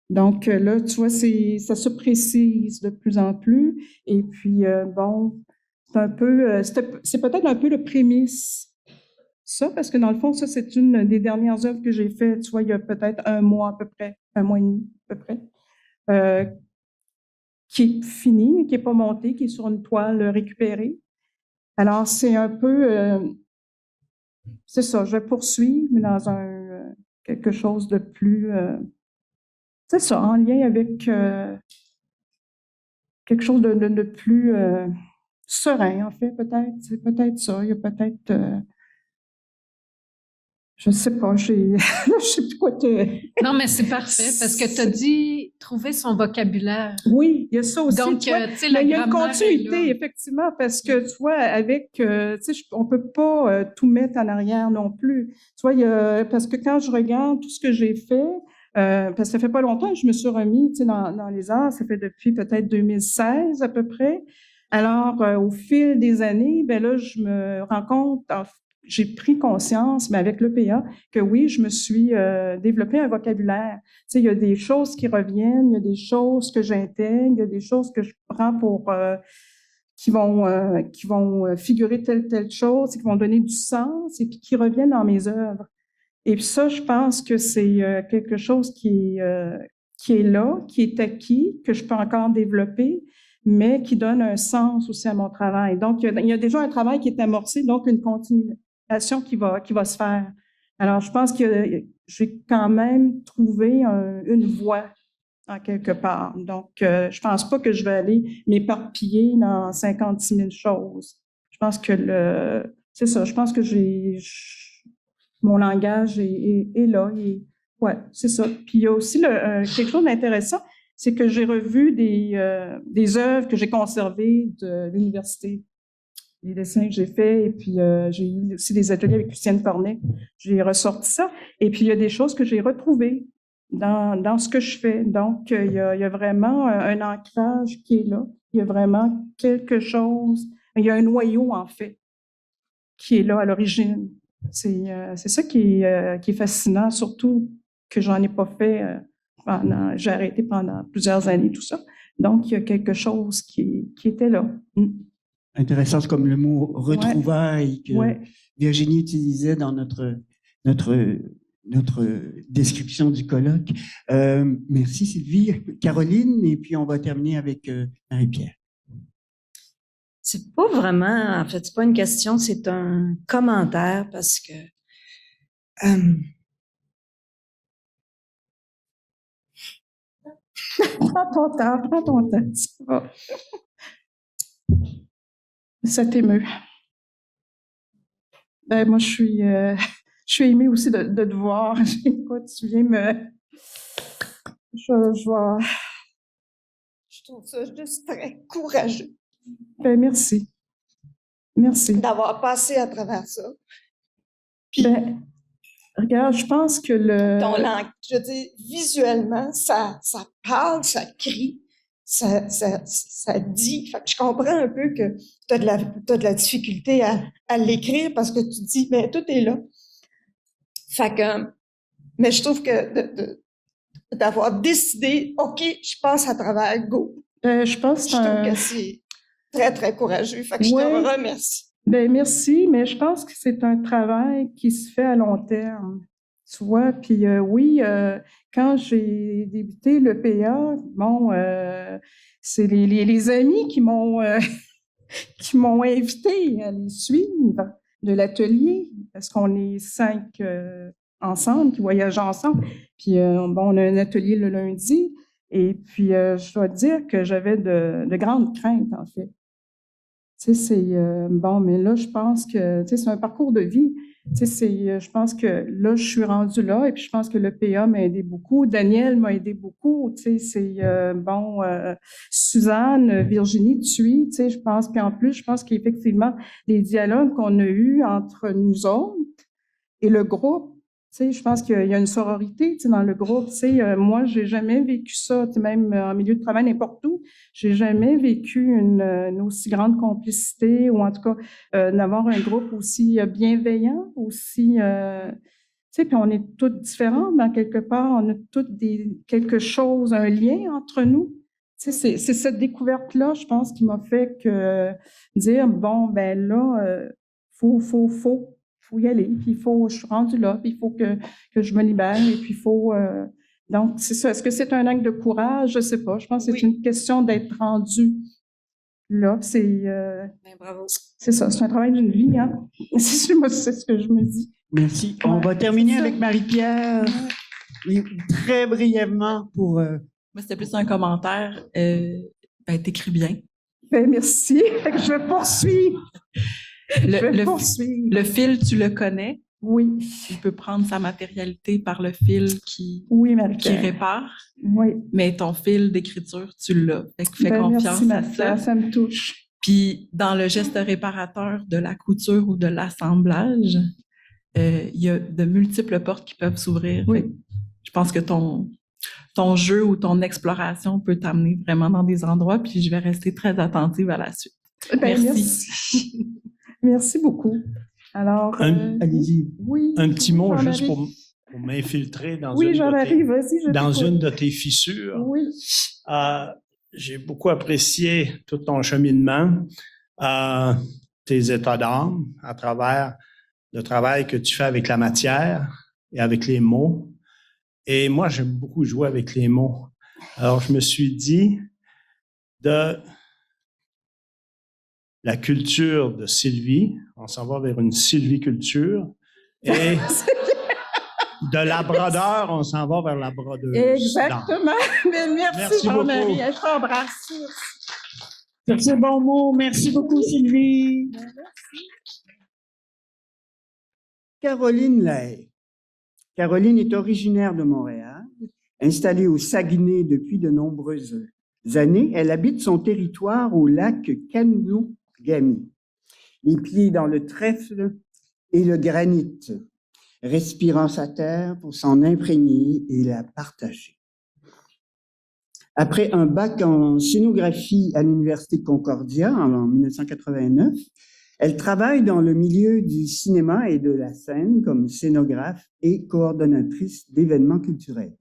Donc là, tu vois, ça se précise de plus en plus. Et puis, bon, c'est un peu, c'est peut-être un peu le prémisse, ça, parce que dans le fond, ça, c'est une des dernières œuvres que j'ai faites, tu vois, il y a peut-être un mois à peu près, un mois et demi à peu près, qui est fini, qui n'est pas monté, qui est sur une toile récupérée. Alors, c'est un peu, c'est ça, je vais poursuivre, mais dans quelque chose de plus, c'est ça, en lien avec quelque chose de plus serein, en fait, peut-être. C'est peut-être ça. Il y a peut-être, je ne sais pas, je ne sais plus quoi te... Non, mais c'est parfait parce que tu as dit trouver son vocabulaire. Oui, il y a ça aussi. Donc, tu vois, tu sais, mais la il y a une grammaire est continuité, là. effectivement, parce que, tu vois, avec, tu sais, on peut pas tout mettre en arrière non plus. Tu vois, parce que quand je regarde tout ce que j'ai fait, parce que ça fait pas longtemps que je me suis remis, tu sais, dans les arts, ça fait depuis peut-être 2016 à peu près. Alors, au fil des années, ben là, je me rends compte, j'ai pris conscience, mais avec l'EPA, que oui, je me suis développé un vocabulaire. Tu sais, il y a des choses qui reviennent, il y a des choses que j'intègre, il y a des choses que je prends pour qui vont figurer telle chose, qui vont donner du sens et puis qui reviennent dans mes œuvres. Et puis ça, je pense que c'est quelque chose qui est là, qui est acquis, que je peux encore développer, mais qui donne un sens aussi à mon travail. Donc, il y a déjà un travail qui est amorcé, donc une continuation qui va se faire. Alors, je pense que j'ai quand même trouvé une voie en quelque part. Donc, je pense pas que je vais aller m'éparpiller dans 56 000 choses. Je pense que c'est ça, je pense que mon langage est là. Ouais, c'est ça. Puis il y a aussi quelque chose d'intéressant, c'est que j'ai revu des œuvres que j'ai conservées de l'université, les dessins que j'ai faits, et puis j'ai eu aussi des ateliers avec Lucienne Cornet. J'ai ressorti ça. Et puis il y a des choses que j'ai retrouvées dans ce que je fais. Donc, il y a vraiment un ancrage qui est là. Il y a vraiment quelque chose, il y a un noyau, en fait, qui est là à l'origine. C'est ça qui est fascinant, surtout que j'en ai pas fait j'ai arrêté pendant plusieurs années, tout ça. Donc, il y a quelque chose qui était là. Intéressant, c'est comme le mot retrouvailles que Virginie utilisait dans notre description du colloque. Merci Sylvie. Caroline, et puis on va terminer avec Marie-Pierre. C'est pas vraiment, en fait, c'est pas une question, c'est un commentaire parce que prends ton temps. Ça t'émeut. Ben, moi, je suis émue aussi de te voir. Écoute, tu viens je trouve ça juste très courageux. Ben, merci. Merci. D'avoir passé à travers ça. Puis, ben, regarde, je pense que je veux dire, visuellement, ça parle, ça crie, ça dit. Fait que je comprends un peu que t'as de la difficulté à l'écrire parce que tu dis, mais tout est là. Fait que, mais je trouve que d'avoir décidé, OK, je passe à travers, go. Je trouve que c'est très, très courageux. Fait que je te remercie. Ben, merci, mais je pense que c'est un travail qui se fait à long terme. Tu vois, puis oui, quand j'ai débuté le PA, bon, c'est les amis qui m'ont qui m'ont invité à les suivre de l'atelier, parce qu'on est 5 ensemble, qui voyagent ensemble. Puis bon, on a un atelier le lundi, et puis je dois dire que j'avais de grandes craintes, en fait. Tu sais, c'est bon, mais là, je pense que, tu sais, c'est un parcours de vie. Tu sais, je pense que là, je suis rendue là, et puis je pense que le PA m'a aidé beaucoup. Daniel m'a aidé beaucoup. Tu sais, c'est bon, Suzanne, Virginie Thuy, tu sais, je pense qu'en plus, je pense qu'effectivement, les dialogues qu'on a eus entre nous autres et le groupe, tu sais, je pense qu'il y a une sororité, tu sais, dans le groupe. Tu sais, moi, j'ai jamais vécu ça, tu sais, même en milieu de travail, n'importe où. J'ai jamais vécu une aussi grande complicité, ou en tout cas, d'avoir un groupe aussi bienveillant, aussi, tu sais, puis on est toutes différentes, dans quelque part, on a toutes quelque chose, un lien entre nous. Tu sais, c'est cette découverte-là, je pense, qui m'a fait que dire, bon, ben là, faut y aller, puis je suis rendue là, puis il faut que je me libère, et puis il faut, donc, c'est ça. Est-ce que c'est un acte de courage? Je sais pas. Je pense que c'est une question d'être rendu là. Bravo. C'est ça. C'est un travail d'une vie, hein. C'est ce que je me dis. Merci. On va terminer avec Marie-Pierre. Oui, très brièvement pour... Moi, c'était plus un commentaire. T'écris bien. Ben, merci. Fait que je poursuis. Le fil, tu le connais. Oui. Il peut prendre sa matérialité par le fil qui répare. Oui. Mais ton fil d'écriture, tu l'as. Fait que fais confiance merci, à ça. Ça me touche. Puis, dans le geste réparateur de la couture ou de l'assemblage, il y a de multiples portes qui peuvent s'ouvrir. Oui. Je pense que ton jeu ou ton exploration peut t'amener vraiment dans des endroits, puis je vais rester très attentive à la suite. Merci. Merci beaucoup. Alors, allez-y. Oui. Un petit mot juste pour m'infiltrer dans une de tes fissures. Oui. J'ai beaucoup apprécié tout ton cheminement, tes états d'âme à travers le travail que tu fais avec la matière et avec les mots. Et moi, j'aime beaucoup jouer avec les mots. Alors, je me suis dit de la culture de Sylvie, on s'en va vers une sylviculture, et de la brodeur, on s'en va vers la brodeuse. Exactement. Mais merci Jean-Marie. Je t'embrasse. Sur ce bon mot, merci beaucoup Sylvie. Caroline Lay. Caroline est originaire de Montréal, installée au Saguenay depuis de nombreuses années. Elle habite son territoire au lac Kanougamie, les pieds dans le trèfle et le granit, respirant sa terre pour s'en imprégner et la partager. Après un bac en scénographie à l'Université de Concordia en 1989, elle travaille dans le milieu du cinéma et de la scène comme scénographe et coordonnatrice d'événements culturels.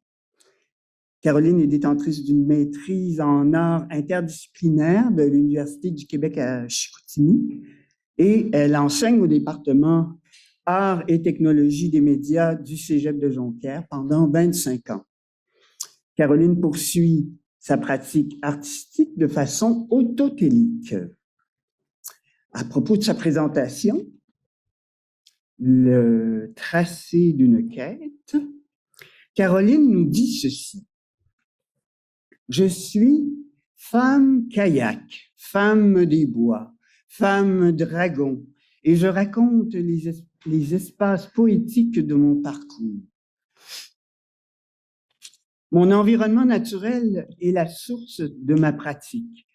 Caroline est détentrice d'une maîtrise en arts interdisciplinaires de l'Université du Québec à Chicoutimi et elle enseigne au département Arts et technologies des médias du Cégep de Jonquière pendant 25 ans. Caroline poursuit sa pratique artistique de façon autotélique. À propos de sa présentation, le tracé d'une quête, Caroline nous dit ceci. Je suis femme kayak, femme des bois, femme dragon, et je raconte les espaces poétiques de mon parcours. Mon environnement naturel est la source de ma pratique.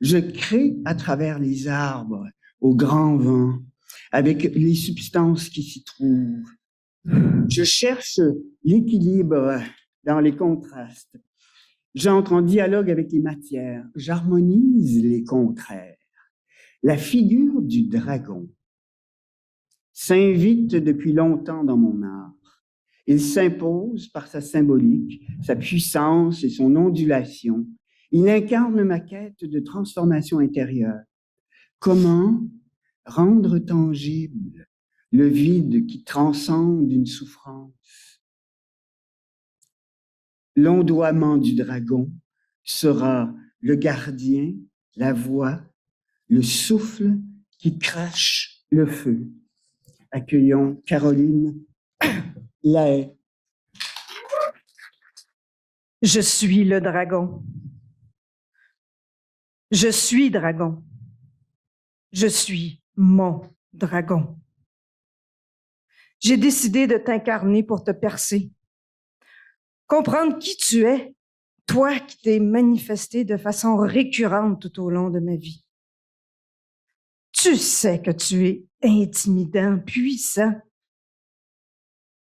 Je crée à travers les arbres, au grand vent, avec les substances qui s'y trouvent. Je cherche l'équilibre dans les contrastes. J'entre en dialogue avec les matières. J'harmonise les contraires. La figure du dragon s'invite depuis longtemps dans mon art. Il s'impose par sa symbolique, sa puissance et son ondulation. Il incarne ma quête de transformation intérieure. Comment rendre tangible le vide qui transcende une souffrance? L'ondoiement du dragon sera le gardien, la voix, le souffle qui crache le feu. Accueillons Caroline Lahaye. Je suis le dragon. Je suis dragon. Je suis mon dragon. J'ai décidé de t'incarner pour te percer. Comprendre qui tu es, toi qui t'es manifesté de façon récurrente tout au long de ma vie. Tu sais que tu es intimidant, puissant.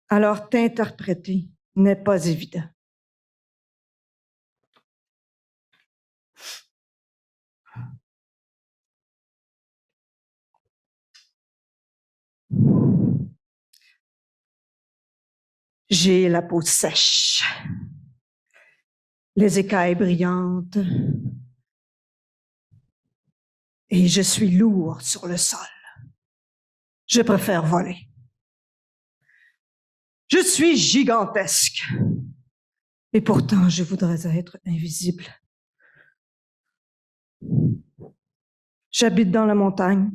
Alors t'interpréter n'est pas évident. J'ai la peau sèche, les écailles brillantes, et je suis lourd sur le sol. Je préfère voler. Je suis gigantesque, et pourtant je voudrais être invisible. J'habite dans la montagne,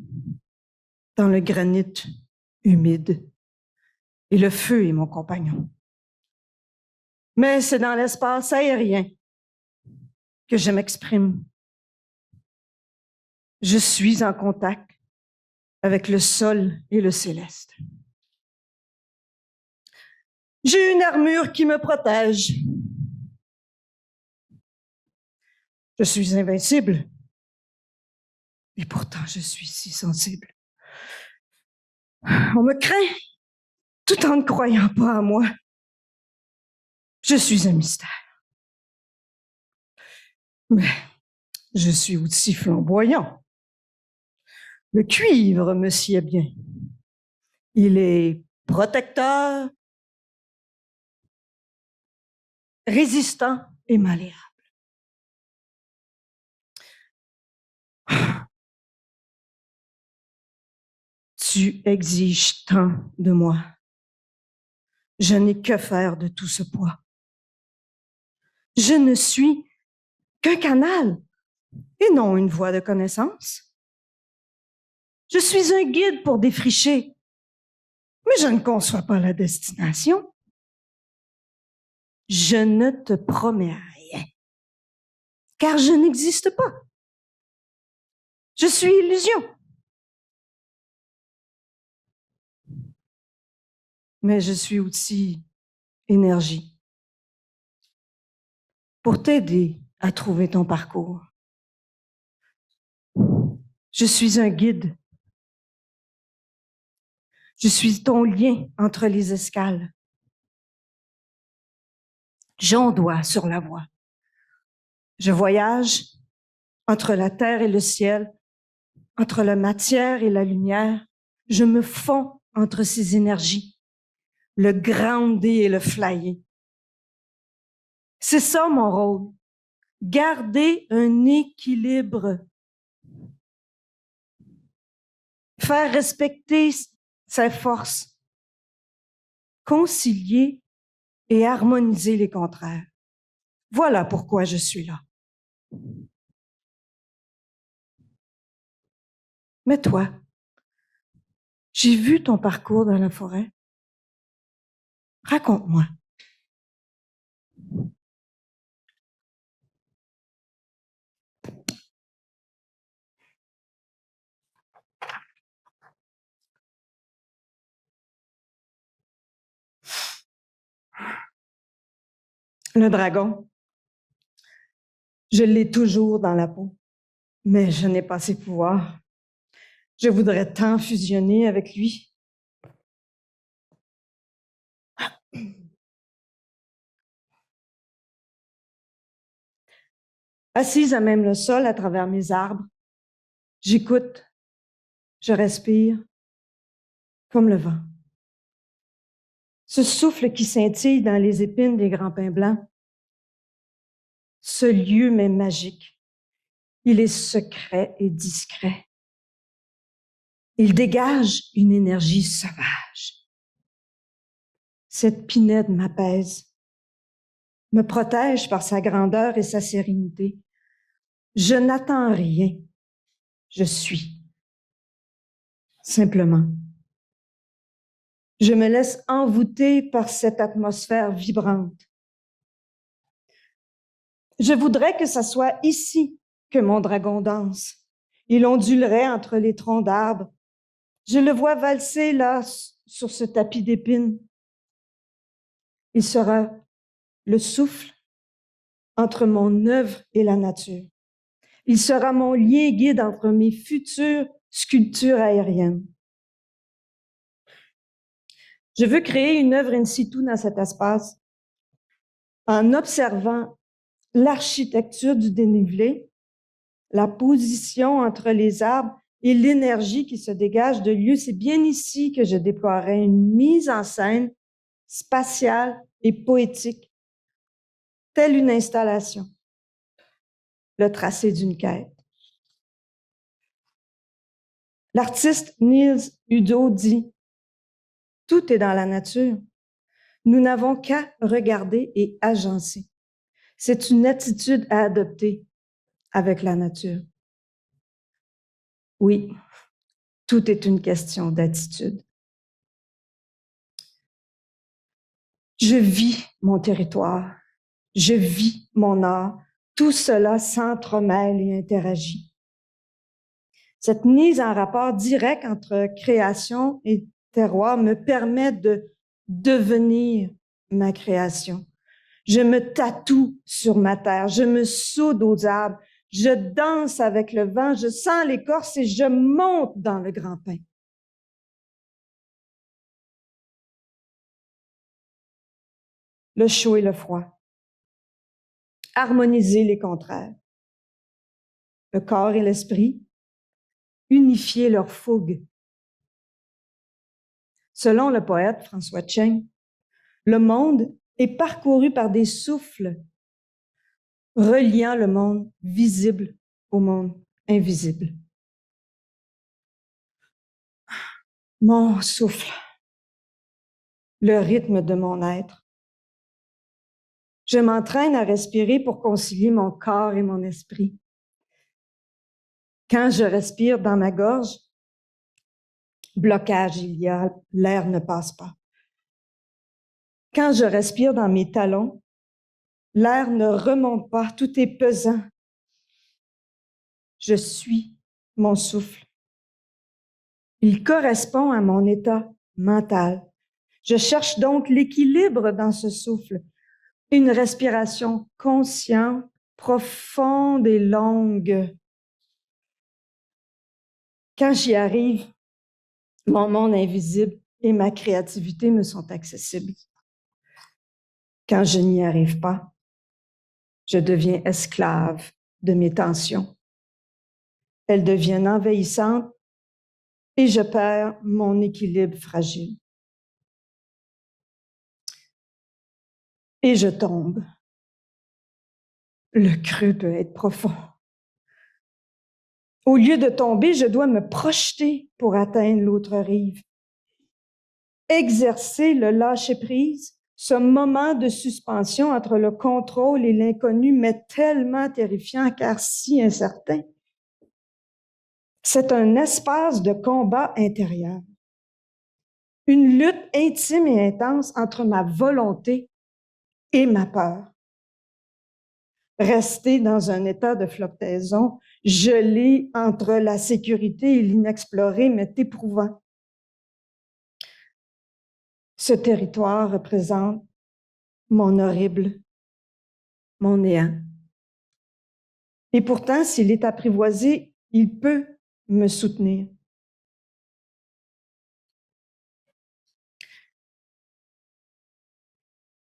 dans le granit humide, et le feu est mon compagnon. Mais c'est dans l'espace aérien que je m'exprime. Je suis en contact avec le sol et le céleste. J'ai une armure qui me protège. Je suis invincible. Et pourtant, je suis si sensible. On me craint tout en ne croyant pas à moi. Je suis un mystère. Mais je suis aussi flamboyant. Le cuivre me sied bien. Il est protecteur, résistant et malléable. Tu exiges tant de moi. Je n'ai que faire de tout ce poids. Je ne suis qu'un canal et non une voie de connaissance. Je suis un guide pour défricher, mais je ne conçois pas la destination. Je ne te promets rien, car je n'existe pas. Je suis illusion. Mais je suis aussi énergie pour t'aider à trouver ton parcours. Je suis un guide. Je suis ton lien entre les escales. J'ondoie sur la voie. Je voyage entre la terre et le ciel, entre la matière et la lumière. Je me fonds entre ces énergies, le grounder et le flyer. C'est ça mon rôle, garder un équilibre, faire respecter ses forces, concilier et harmoniser les contraires. Voilà pourquoi je suis là. Mais toi, j'ai vu ton parcours dans la forêt. Raconte-moi. Le dragon, je l'ai toujours dans la peau, mais je n'ai pas ses pouvoirs. Je voudrais tant fusionner avec lui. Assise à même le sol à travers mes arbres, j'écoute, je respire, comme le vent. Ce souffle qui scintille dans les épines des grands pins blancs. Ce lieu m'est magique. Il est secret et discret. Il dégage une énergie sauvage. Cette pinède m'apaise, me protège par sa grandeur et sa sérénité. Je n'attends rien. Je suis. Simplement. Je me laisse envoûter par cette atmosphère vibrante. Je voudrais que ça soit ici que mon dragon danse. Il ondulerait entre les troncs d'arbres. Je le vois valser là, sur ce tapis d'épines. Il sera le souffle entre mon œuvre et la nature. Il sera mon lien guide entre mes futures sculptures aériennes. Je veux créer une œuvre in situ dans cet espace en observant l'architecture du dénivelé, la position entre les arbres et l'énergie qui se dégage de lieu. C'est bien ici que je déploierai une mise en scène spatiale et poétique, telle une installation, le tracé d'une quête. L'artiste Niels Udo dit « Tout est dans la nature. Nous n'avons qu'à regarder et agencer. C'est une attitude à adopter avec la nature. » Oui, tout est une question d'attitude. Je vis mon territoire, je vis mon art, tout cela s'entremêle et interagit. Cette mise en rapport direct entre création et terroir me permet de devenir ma création. Je me tatoue sur ma terre, je me soude aux arbres, je danse avec le vent, je sens l'écorce et je monte dans le grand pin. Le chaud et le froid. Harmoniser les contraires. Le corps et l'esprit. Unifier leur fougue. Selon le poète François Tcheng, le monde est parcouru par des souffles reliant le monde visible au monde invisible. Mon souffle, le rythme de mon être. Je m'entraîne à respirer pour concilier mon corps et mon esprit. Quand je respire dans ma gorge, blocage il y a, l'air ne passe pas. Quand je respire dans mes talons, l'air ne remonte pas, tout est pesant. Je suis mon souffle. Il correspond à mon état mental. Je cherche donc l'équilibre dans ce souffle, une respiration consciente, profonde et longue. Quand j'y arrive, mon monde invisible et ma créativité me sont accessibles. Quand je n'y arrive pas, je deviens esclave de mes tensions. Elles deviennent envahissantes et je perds mon équilibre fragile. Et je tombe. Le creux peut être profond. Au lieu de tomber, je dois me projeter pour atteindre l'autre rive. Exercer le lâcher-prise, ce moment de suspension entre le contrôle et l'inconnu m'est tellement terrifiant car si incertain. C'est un espace de combat intérieur. Une lutte intime et intense entre ma volonté et ma peur. Rester dans un état de flottaison, gelé entre la sécurité et l'inexploré m'est éprouvant. Ce territoire représente mon horrible, mon néant. Et pourtant, s'il est apprivoisé, il peut me soutenir.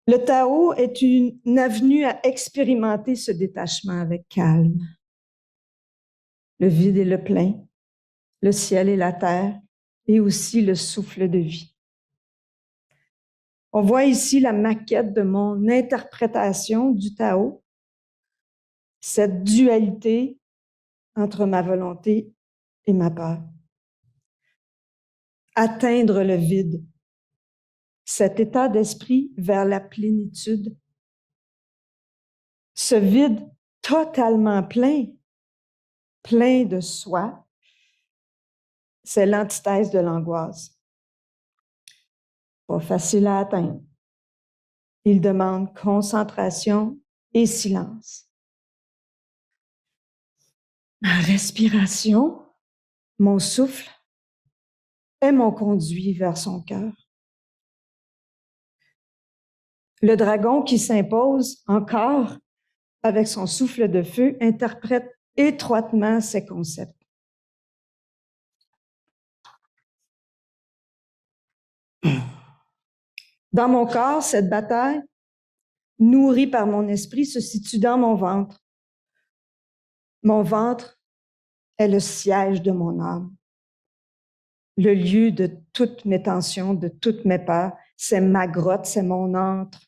Le Tao est une avenue à expérimenter ce détachement avec calme. Le vide et le plein, le ciel et la terre, et aussi le souffle de vie. On voit ici la maquette de mon interprétation du Tao, cette dualité entre ma volonté et ma peur. Atteindre le vide, cet état d'esprit vers la plénitude, Ce vide totalement plein, plein de soi, c'est l'antithèse de l'angoisse. Pas facile à atteindre. Il demande concentration et silence. Ma respiration, mon souffle est mon conduit vers son cœur. Le dragon qui s'impose encore avec son souffle de feu interprète étroitement ces concepts. Dans mon corps, cette bataille, nourrie par mon esprit, se situe dans mon ventre. Mon ventre est le siège de mon âme. Le lieu de toutes mes tensions, de toutes mes peurs, c'est ma grotte, c'est mon antre.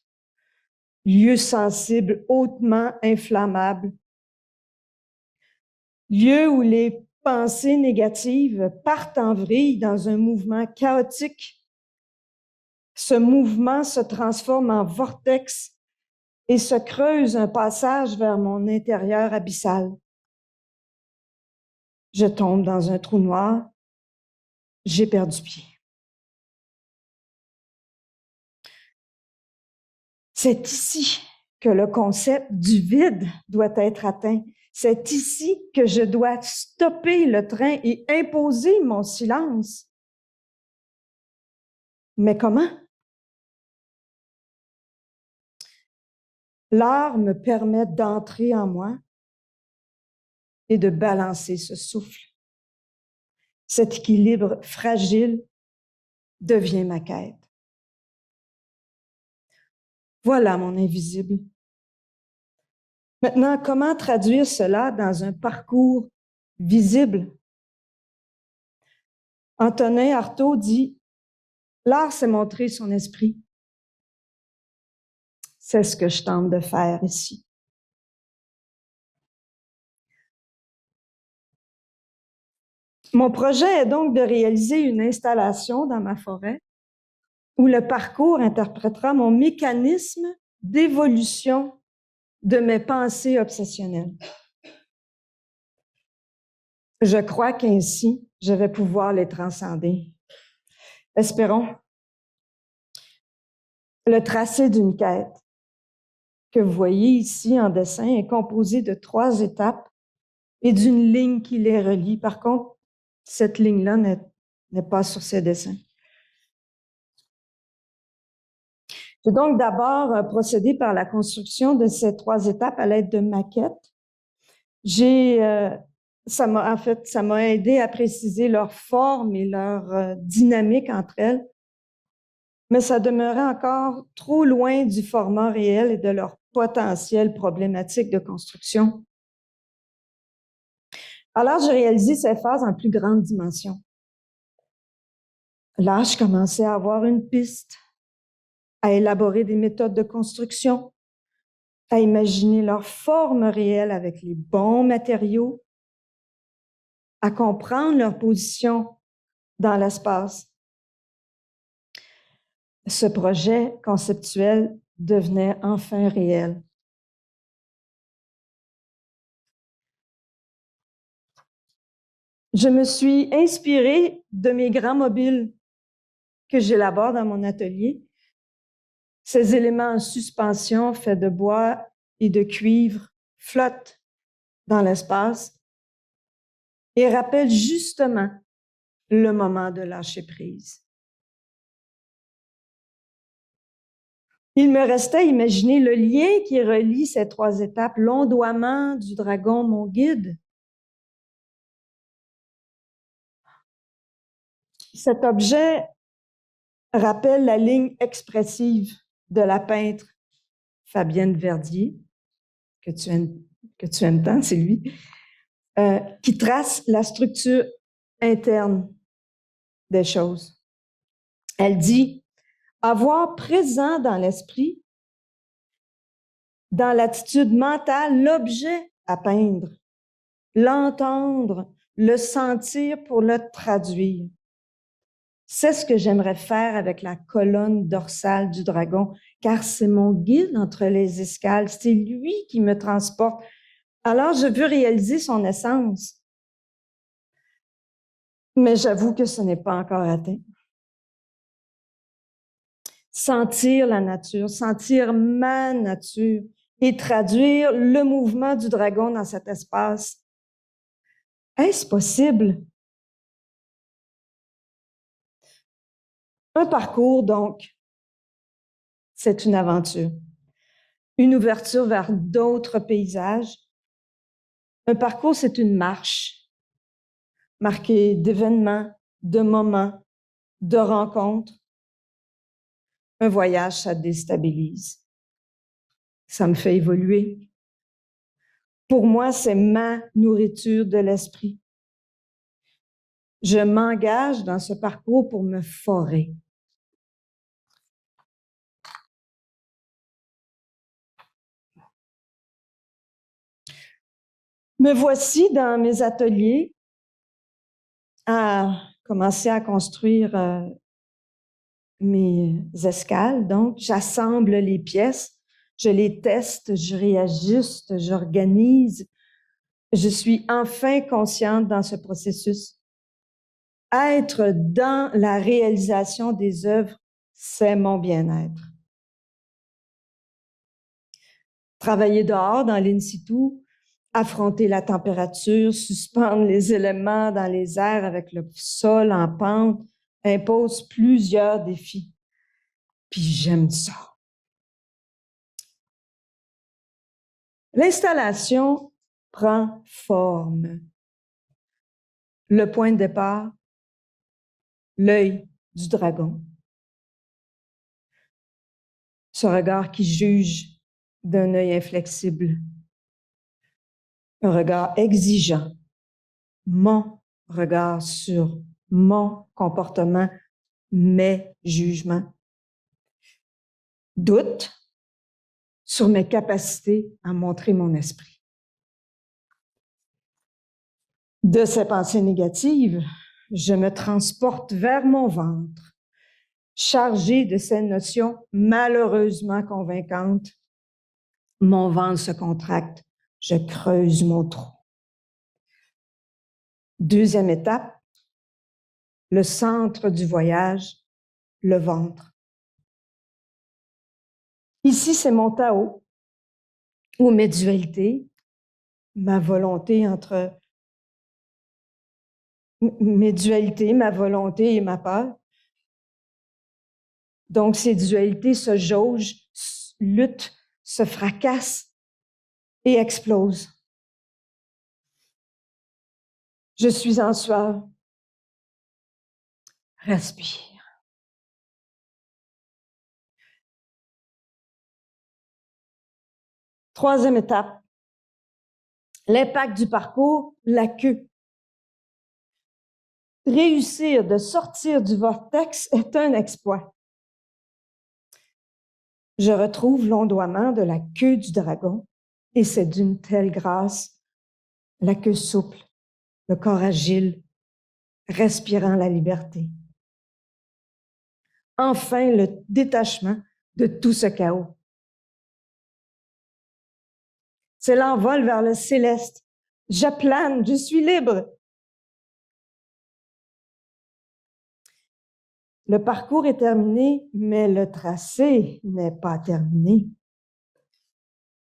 Lieu sensible, hautement inflammable. Lieu où les pensées négatives partent en vrille dans un mouvement chaotique. Ce mouvement se transforme en vortex et se creuse un passage vers mon intérieur abyssal. Je tombe dans un trou noir. J'ai perdu pied. C'est ici que le concept du vide doit être atteint. C'est ici que je dois stopper le train et imposer mon silence. Mais comment? L'art me permet d'entrer en moi et de balancer ce souffle. Cet équilibre fragile devient ma quête. Voilà mon invisible. Maintenant, comment traduire cela dans un parcours visible? Antonin Artaud dit « L'art, c'est montrer son esprit ». C'est ce que je tente de faire ici. Mon projet est donc de réaliser une installation dans ma forêt où le parcours interprétera mon mécanisme d'évolution de mes pensées obsessionnelles. Je crois qu'ainsi, je vais pouvoir les transcender. Espérons. Le tracé d'une quête que vous voyez ici en dessin est composé de 3 étapes et d'une ligne qui les relie. Par contre, cette ligne-là n'est pas sur ces dessins. J'ai donc d'abord procédé par la construction de ces 3 étapes à l'aide de maquettes. Ça m'a aidé à préciser leur forme et leur dynamique entre elles, mais ça demeurait encore trop loin du format réel et de leur potentiel problématique de construction. Alors, j'ai réalisé ces phases en plus grande dimension. Là, je commençais à avoir une piste, à élaborer des méthodes de construction, à imaginer leur forme réelle avec les bons matériaux, à comprendre leur position dans l'espace. Ce projet conceptuel devenait enfin réel. Je me suis inspirée de mes grands mobiles que j'élabore dans mon atelier. Ces éléments en suspension faits de bois et de cuivre flottent dans l'espace et rappellent justement le moment de lâcher prise. Il me restait à imaginer le lien qui relie ces 3 étapes, l'ondoiement du dragon, mon guide. Cet objet rappelle la ligne expressive de la peintre Fabienne Verdier, que tu aimes tant, c'est lui, qui trace la structure interne des choses. Elle dit « avoir présent dans l'esprit, dans l'attitude mentale, l'objet à peindre, l'entendre, le sentir pour le traduire. C'est ce que j'aimerais faire avec la colonne dorsale du dragon, car c'est mon guide entre les escales, c'est lui qui me transporte. Alors, je veux réaliser son essence. Mais j'avoue que ce n'est pas encore atteint. Sentir la nature, sentir ma nature et traduire le mouvement du dragon dans cet espace. Est-ce possible? Un parcours, donc, c'est une aventure, une ouverture vers d'autres paysages. Un parcours, c'est une marche, marquée d'événements, de moments, de rencontres. Un voyage, ça déstabilise. Ça me fait évoluer. Pour moi, c'est ma nourriture de l'esprit. Je m'engage dans ce parcours pour me forer. Me voici dans mes ateliers à commencer à construire mes escales. Donc, j'assemble les pièces, je les teste, je réajuste, j'organise. Je suis enfin consciente dans ce processus. Être dans la réalisation des œuvres, c'est mon bien-être. Travailler dehors, dans l'in situ, affronter la température, suspendre les éléments dans les airs avec le sol en pente, impose plusieurs défis. Puis j'aime ça. L'installation prend forme. Le point de départ, l'œil du dragon. Ce regard qui juge d'un œil inflexible. Un regard exigeant. Mon regard sur mon comportement, mes jugements. Doute sur mes capacités à montrer mon esprit. De ces pensées négatives, je me transporte vers mon ventre, chargé de ces notions malheureusement convaincantes. Mon ventre se contracte, je creuse mon trou. Deuxième étape, le centre du voyage, le ventre. Ici, c'est mon Tao, ou mes dualités, ma volonté entre mes dualités, ma volonté et ma peur. Donc, ces dualités se jaugent, luttent, se fracassent et explosent. Je suis en sueur. Respire. Troisième étape, l'impact du parcours, la queue. Réussir de sortir du vortex est un exploit. Je retrouve l'ondoiement de la queue du dragon et c'est d'une telle grâce, la queue souple, le corps agile, respirant la liberté. Enfin, le détachement de tout ce chaos. C'est l'envol vers le céleste. Je plane, je suis libre. Le parcours est terminé, mais le tracé n'est pas terminé.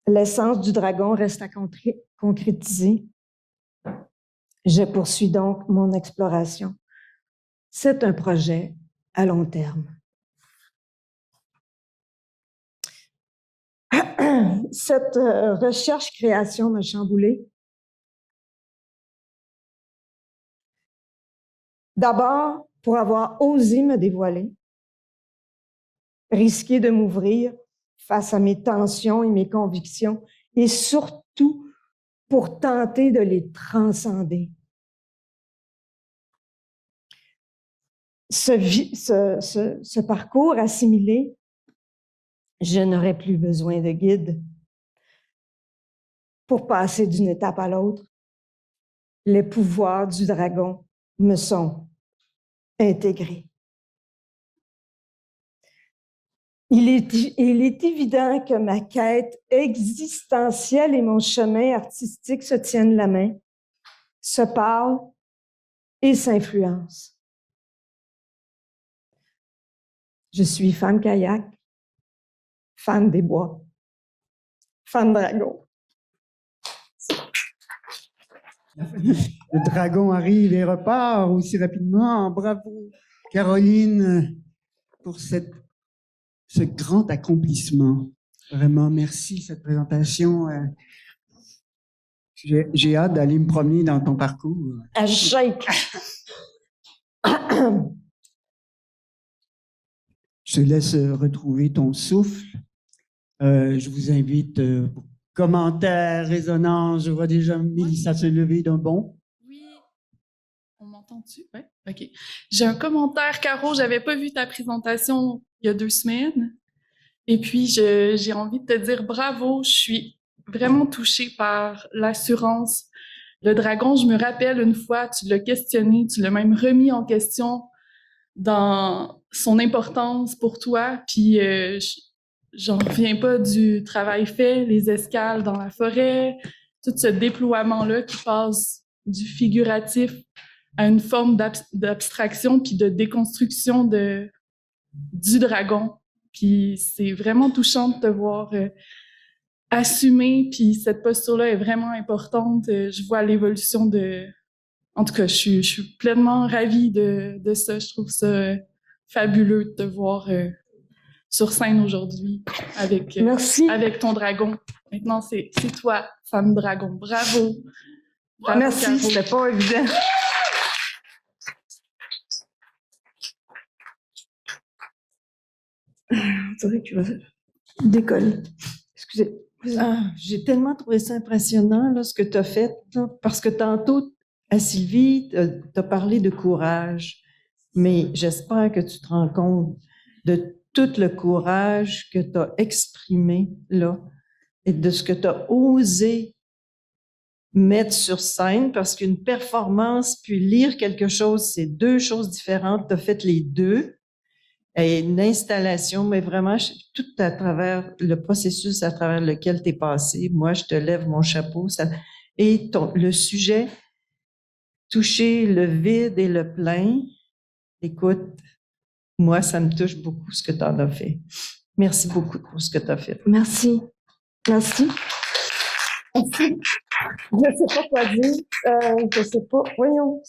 L'essence du dragon reste à concrétiser. Je poursuis donc mon exploration. C'est un projet à long terme. Cette recherche-création m'a chamboulée. D'abord, pour avoir osé me dévoiler, risquer de m'ouvrir face à mes tensions et mes convictions, et surtout pour tenter de les transcender. Ce parcours assimilé, je n'aurai plus besoin de guide pour passer d'une étape à l'autre. Les pouvoirs du dragon me sont intégrés. Il est évident que ma quête existentielle et mon chemin artistique se tiennent la main, se parlent et s'influencent. Je suis femme kayak, femme des bois, femme dragon. Le dragon arrive et repart aussi rapidement. Bravo, Caroline, pour ce grand accomplissement. Vraiment, merci cette présentation. J'ai hâte d'aller me promener dans ton parcours. À shake. Je te laisse retrouver ton souffle. Je vous invite pour commentaires, résonances. Je vois déjà Mélissa se lever d'un bond. Oui. On m'entend-tu? Oui. OK. J'ai un commentaire, Caro. J'avais pas vu ta présentation il y a 2 semaines. Et puis, j'ai envie de te dire bravo. Je suis vraiment touchée par l'assurance. Le dragon, je me rappelle une fois, tu l'as questionné, tu l'as même remis en question dans son importance pour toi. Puis, j'en reviens pas du travail fait, les escales dans la forêt, tout ce déploiement-là qui passe du figuratif à une forme d'abstraction puis de déconstruction du dragon. Puis c'est vraiment touchant de te voir assumer, puis cette posture-là est vraiment importante. Je vois l'évolution de... En tout cas, je suis pleinement ravie de ça. Je trouve ça fabuleux de te voir sur scène aujourd'hui avec, Merci. avec ton dragon. Maintenant, c'est toi, femme dragon. Bravo. Bravo, Merci, Caro. c'était pas évident. On dirait que tu vas décoller. Excusez. Ah, j'ai tellement trouvé ça impressionnant, là, ce que tu as fait, là, parce que tantôt, à Sylvie, tu as parlé de courage, mais j'espère que tu te rends compte de tout le courage que tu as exprimé là et de ce que tu as osé mettre sur scène, parce qu'une performance puis lire quelque chose, c'est 2 choses différentes. Tu as fait les 2. Et une installation, mais vraiment, tout à travers le processus à travers lequel tu es passé, moi, je te lève mon chapeau. Et le sujet, toucher le vide et le plein, écoute, moi, ça me touche beaucoup ce que tu en as fait. Merci beaucoup pour ce que tu as fait. Merci. Merci. Merci. Je ne sais pas quoi dire. Je ne sais pas. Voyons.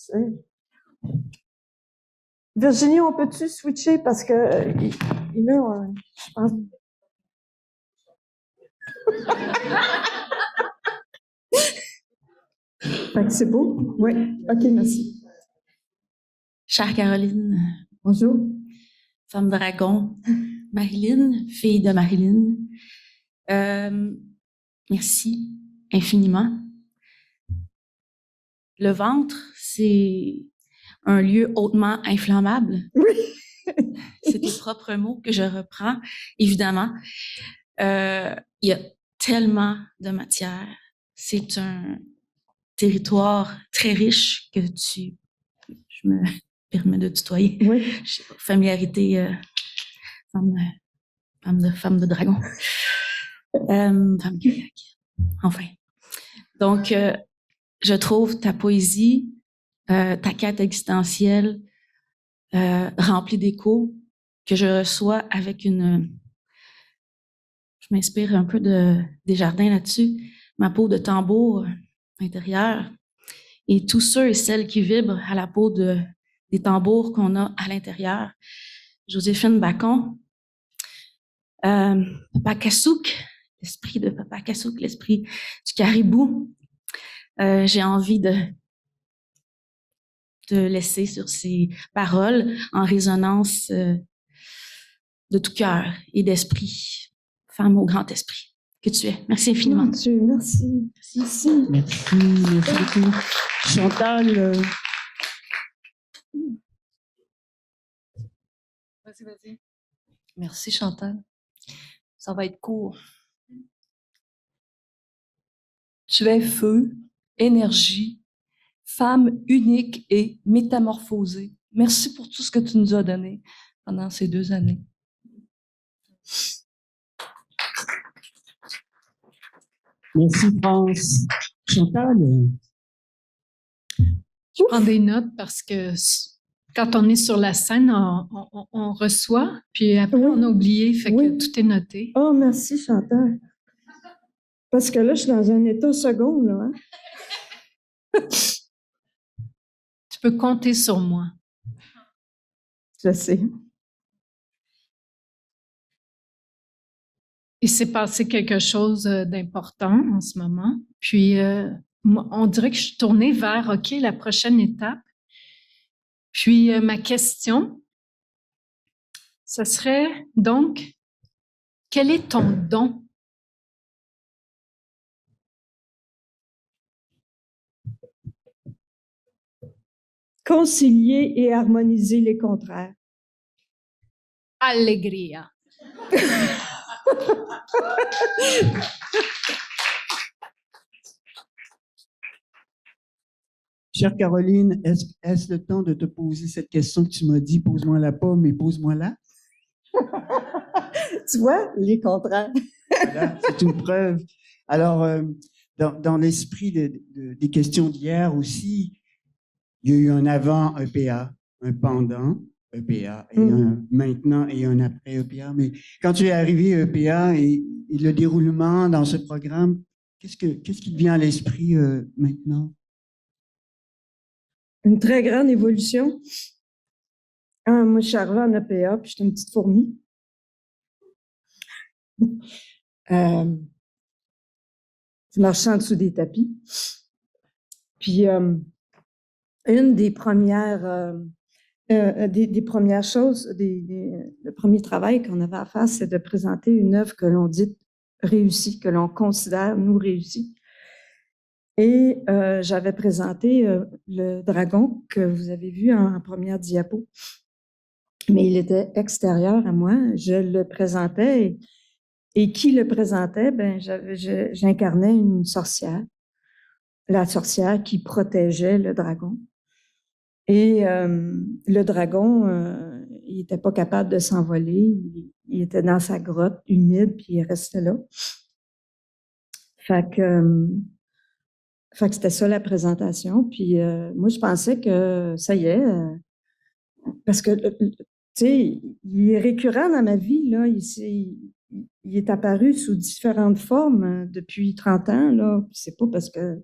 Virginie, on peut-tu switcher parce que là, je pense. Fait que c'est beau? Oui. OK, merci. Chère Caroline, Bonjour. femme dragon, Marilyn, fille de Marilyn, merci infiniment. Le ventre, c'est un lieu hautement inflammable. Oui. C'est tes propres mots que je reprends, évidemment. Il y a tellement de matière. C'est un territoire très riche que je me permets de tutoyer. Oui. Je sais pas, familiarité, femme de dragon. Femme kayak. Enfin. Donc, je trouve ta poésie, ta quête existentielle remplie d'échos que je reçois avec je m'inspire un peu des jardins là-dessus, ma peau de tambour intérieur et tous ceux et celles qui vibrent à la peau des tambours qu'on a à l'intérieur. Joséphine Bacon, Papa Kassouk, l'esprit de Papa Kassouk, l'esprit du caribou. J'ai envie de laisser sur ces paroles en résonance de tout cœur et d'esprit, femme au grand esprit que tu es. Merci infiniment. Mon Dieu, merci. Merci. Merci beaucoup. Chantal, Vas-y. Merci, Chantal. Ça va être court. Tu es feu, énergie, femme unique et métamorphosée. Merci pour tout ce que tu nous as donné pendant ces 2 années. Merci, France. Chantal? Je prends des notes parce que quand on est sur la scène, on reçoit, puis après, Oui. on a oublié, fait que Oui. tout est noté. Oh, merci, Chantal. Parce que là, je suis dans un état second, là. Hein? Tu peux compter sur moi. Je sais. Il s'est passé quelque chose d'important en ce moment. Puis, moi, on dirait que je suis tournée vers, OK, la prochaine étape. Puis, ma question, ce serait donc, quel est ton don? Concilier et harmoniser les contraires. Allegria. Chère Caroline, est-ce le temps de te poser cette question que tu m'as dit, pose-moi-la pas, mais pose-moi-la? Tu vois, les contraires. Voilà, c'est une preuve. Alors, dans l'esprit des questions d'hier aussi, il y a eu un avant EPA, un pendant EPA, et un maintenant et un après EPA. Mais quand tu es arrivé à EPA et le déroulement dans ce programme, qu'est-ce qui te vient à l'esprit maintenant? Une très grande évolution. Moi, je suis arrivée en EPA, puis j'étais une petite fourmi. Je marchais en dessous des tapis. Puis, une des premières, des premières choses, le premier travail qu'on avait à faire, c'est de présenter une œuvre que l'on dit réussie, que l'on considère, nous, réussie. Et j'avais présenté le dragon que vous avez vu en première diapo. Mais il était extérieur à moi. Je le présentais. Et qui le présentait? Ben, j'incarnais une sorcière. La sorcière qui protégeait le dragon. Et le dragon, il n'était pas capable de s'envoler. Il était dans sa grotte humide, puis il restait là. Fait que c'était ça la présentation. Puis moi, je pensais que ça y est, parce que, tu sais, il est récurrent dans ma vie, là. Il est apparu sous différentes formes depuis 30 ans, là. Puis c'est pas parce que,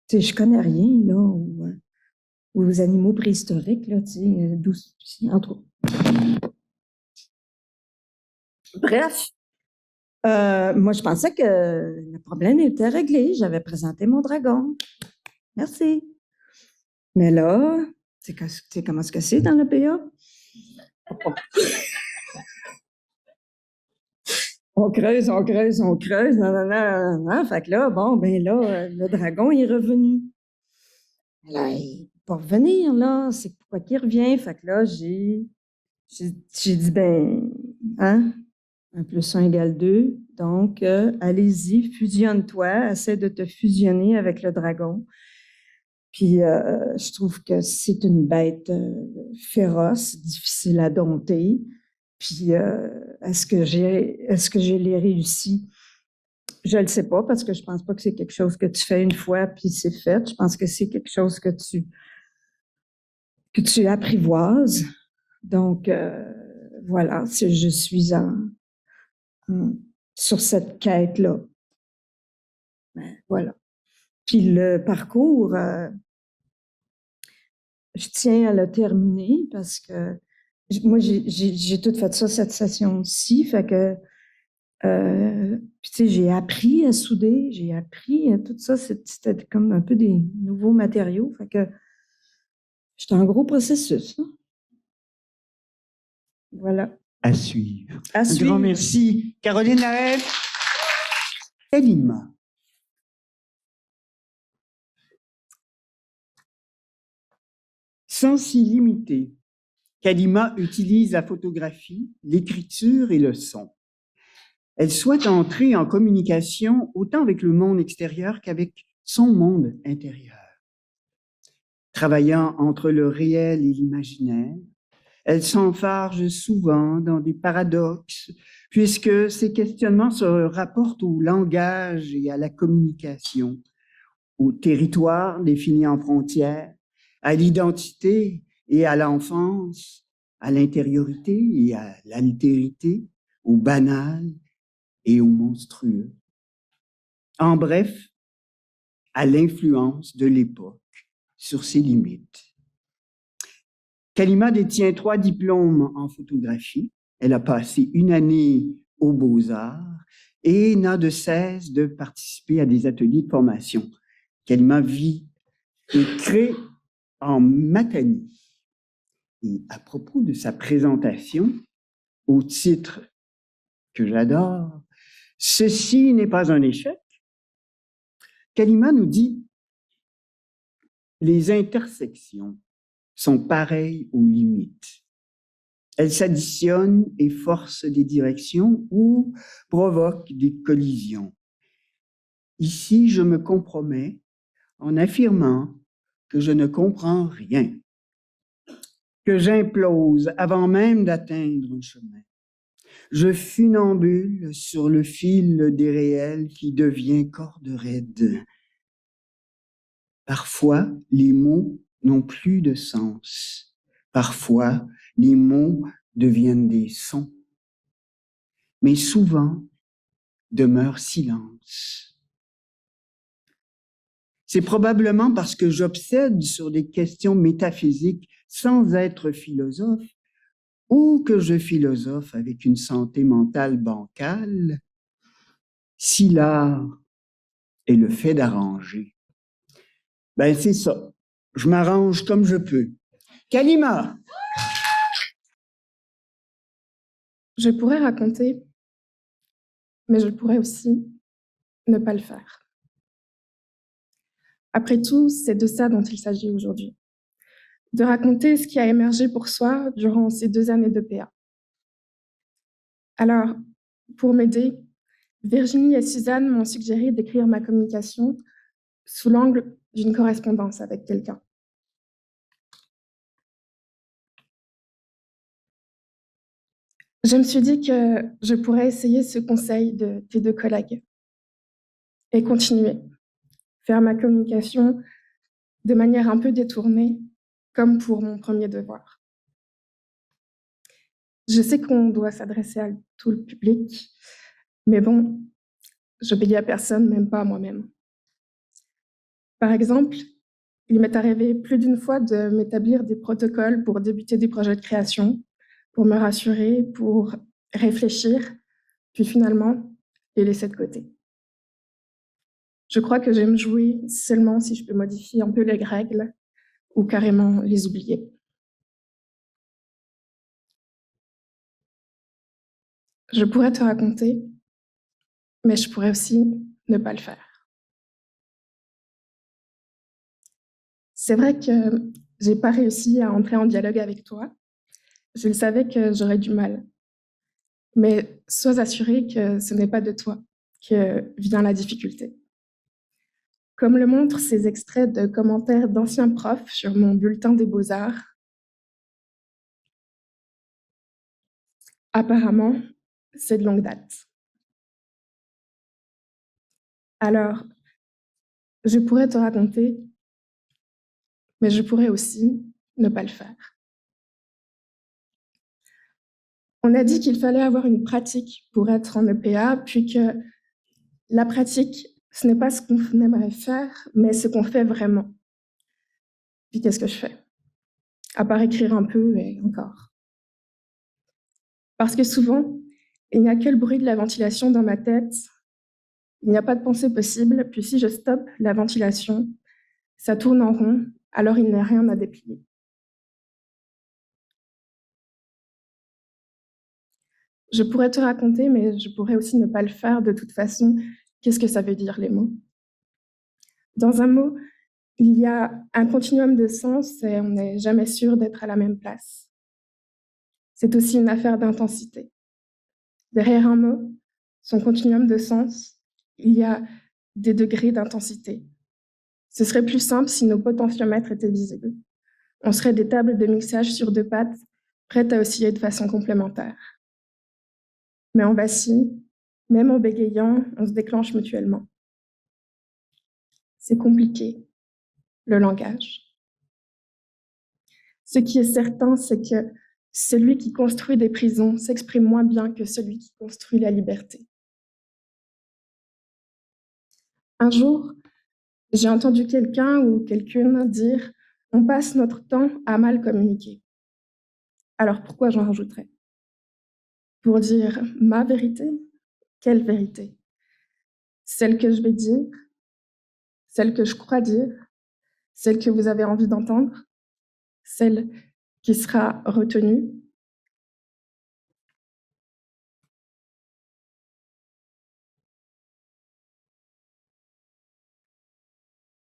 tu sais, je connais rien, là, aux animaux préhistoriques, là, tu sais, entre autres. Bref. Moi, je pensais que le problème était réglé. J'avais présenté mon dragon. Merci. Mais là, tu sais comment est-ce que c'est dans le PA? On creuse, on creuse, on creuse. Non, non, non, non. Fait que là, bon, ben là, le dragon est revenu. Là, il peut pas revenir, là. C'est pourquoi qu'il revient. Fait que là, j'ai dit, ben, hein? 1 + 1 = 2. Donc, allez-y, fusionne-toi, essaie de te fusionner avec le dragon. Puis, je trouve que c'est une bête féroce, difficile à dompter. Puis, est-ce que je l'ai réussi? Je le sais pas, parce que je pense pas que c'est quelque chose que tu fais une fois, puis c'est fait. Je pense que c'est quelque chose que tu apprivoises. Donc, voilà, je suis sur cette quête-là. Voilà. Puis le parcours, je tiens à le terminer parce que moi, j'ai tout fait ça cette session-ci, fait que puis tu sais, j'ai appris à souder, j'ai appris à tout ça, c'était comme un peu des nouveaux matériaux, fait que j'étais en gros processus. Hein? Voilà. À suivre. À Un suivre. grand merci. Caroline Lahaye. Kalima. Sens illimité. Kalima utilise la photographie, l'écriture et le son. Elle souhaite entrer en communication autant avec le monde extérieur qu'avec son monde intérieur. Travaillant entre le réel et l'imaginaire, Elle s'enfarge souvent dans des paradoxes, puisque ses questionnements se rapportent au langage et à la communication, au territoire défini en frontières, à l'identité et à l'enfance, à l'intériorité et à l'altérité, au banal et au monstrueux. En bref, à l'influence de l'époque sur ses limites. Kalima détient 3 diplômes en photographie. Elle a passé une année aux Beaux-Arts et n'a de cesse de participer à des ateliers de formation. Kalima vit et crée en Matanie. Et à propos de sa présentation, au titre que j'adore, « Ceci n'est pas un échec », Kalima nous dit « Les intersections sont pareilles aux limites. Elles s'additionnent et forcent des directions ou provoquent des collisions. Ici, je me compromets en affirmant que je ne comprends rien, que j'implose avant même d'atteindre un chemin. Je funambule sur le fil des réels qui devient corde raide. Parfois, les mots n'ont plus de sens. Parfois, les mots deviennent des sons. Mais souvent, demeure silence. C'est probablement parce que j'obsède sur des questions métaphysiques sans être philosophe ou que je philosophe avec une santé mentale bancale, si l'art est le fait d'arranger. Ben, c'est ça. Je m'arrange comme je peux. Kalima! Je pourrais raconter, mais je pourrais aussi ne pas le faire. Après tout, c'est de ça dont il s'agit aujourd'hui. De raconter ce qui a émergé pour soi durant ces 2 années de PA. Alors, pour m'aider, Virginie et Suzanne m'ont suggéré d'écrire ma communication sous l'angle d'une correspondance avec quelqu'un. Je me suis dit que je pourrais essayer ce conseil de tes 2 collègues et continuer, faire ma communication de manière un peu détournée, comme pour mon premier devoir. Je sais qu'on doit s'adresser à tout le public, mais bon, je payais à personne, même pas à moi-même. Par exemple, il m'est arrivé plus d'une fois de m'établir des protocoles pour débuter des projets de création, pour me rassurer, pour réfléchir, puis finalement, les laisser de côté. Je crois que j'aime jouer seulement si je peux modifier un peu les règles ou carrément les oublier. Je pourrais te raconter, mais je pourrais aussi ne pas le faire. C'est vrai que j'ai pas réussi à entrer en dialogue avec toi. Je le savais que j'aurais du mal. Mais sois assuré que ce n'est pas de toi que vient la difficulté. Comme le montrent ces extraits de commentaires d'anciens profs sur mon bulletin des beaux-arts, apparemment, c'est de longue date. Alors, je pourrais te raconter, mais je pourrais aussi ne pas le faire. On a dit qu'il fallait avoir une pratique pour être en EPA, puis que la pratique, ce n'est pas ce qu'on aimerait faire, mais ce qu'on fait vraiment. Puis qu'est-ce que je fais? À part écrire un peu et encore. Parce que souvent, il n'y a que le bruit de la ventilation dans ma tête. Il n'y a pas de pensée possible, puis si je stoppe la ventilation, ça tourne en rond, alors il n'y a rien à déplier. Je pourrais te raconter, mais je pourrais aussi ne pas le faire de toute façon. Qu'est-ce que ça veut dire, les mots? Dans un mot, il y a un continuum de sens et on n'est jamais sûr d'être à la même place. C'est aussi une affaire d'intensité. Derrière un mot, son continuum de sens, il y a des degrés d'intensité. Ce serait plus simple si nos potentiomètres étaient visibles. On serait des tables de mixage sur 2 pattes prête à osciller de façon complémentaire. Mais on vacille, même en bégayant, on se déclenche mutuellement. C'est compliqué, le langage. Ce qui est certain, c'est que celui qui construit des prisons s'exprime moins bien que celui qui construit la liberté. Un jour, j'ai entendu quelqu'un ou quelqu'une dire « On passe notre temps à mal communiquer ». Alors pourquoi j'en rajouterais? Pour dire ma vérité? Quelle vérité? Celle que je vais dire? Celle que je crois dire? Celle que vous avez envie d'entendre? Celle qui sera retenue?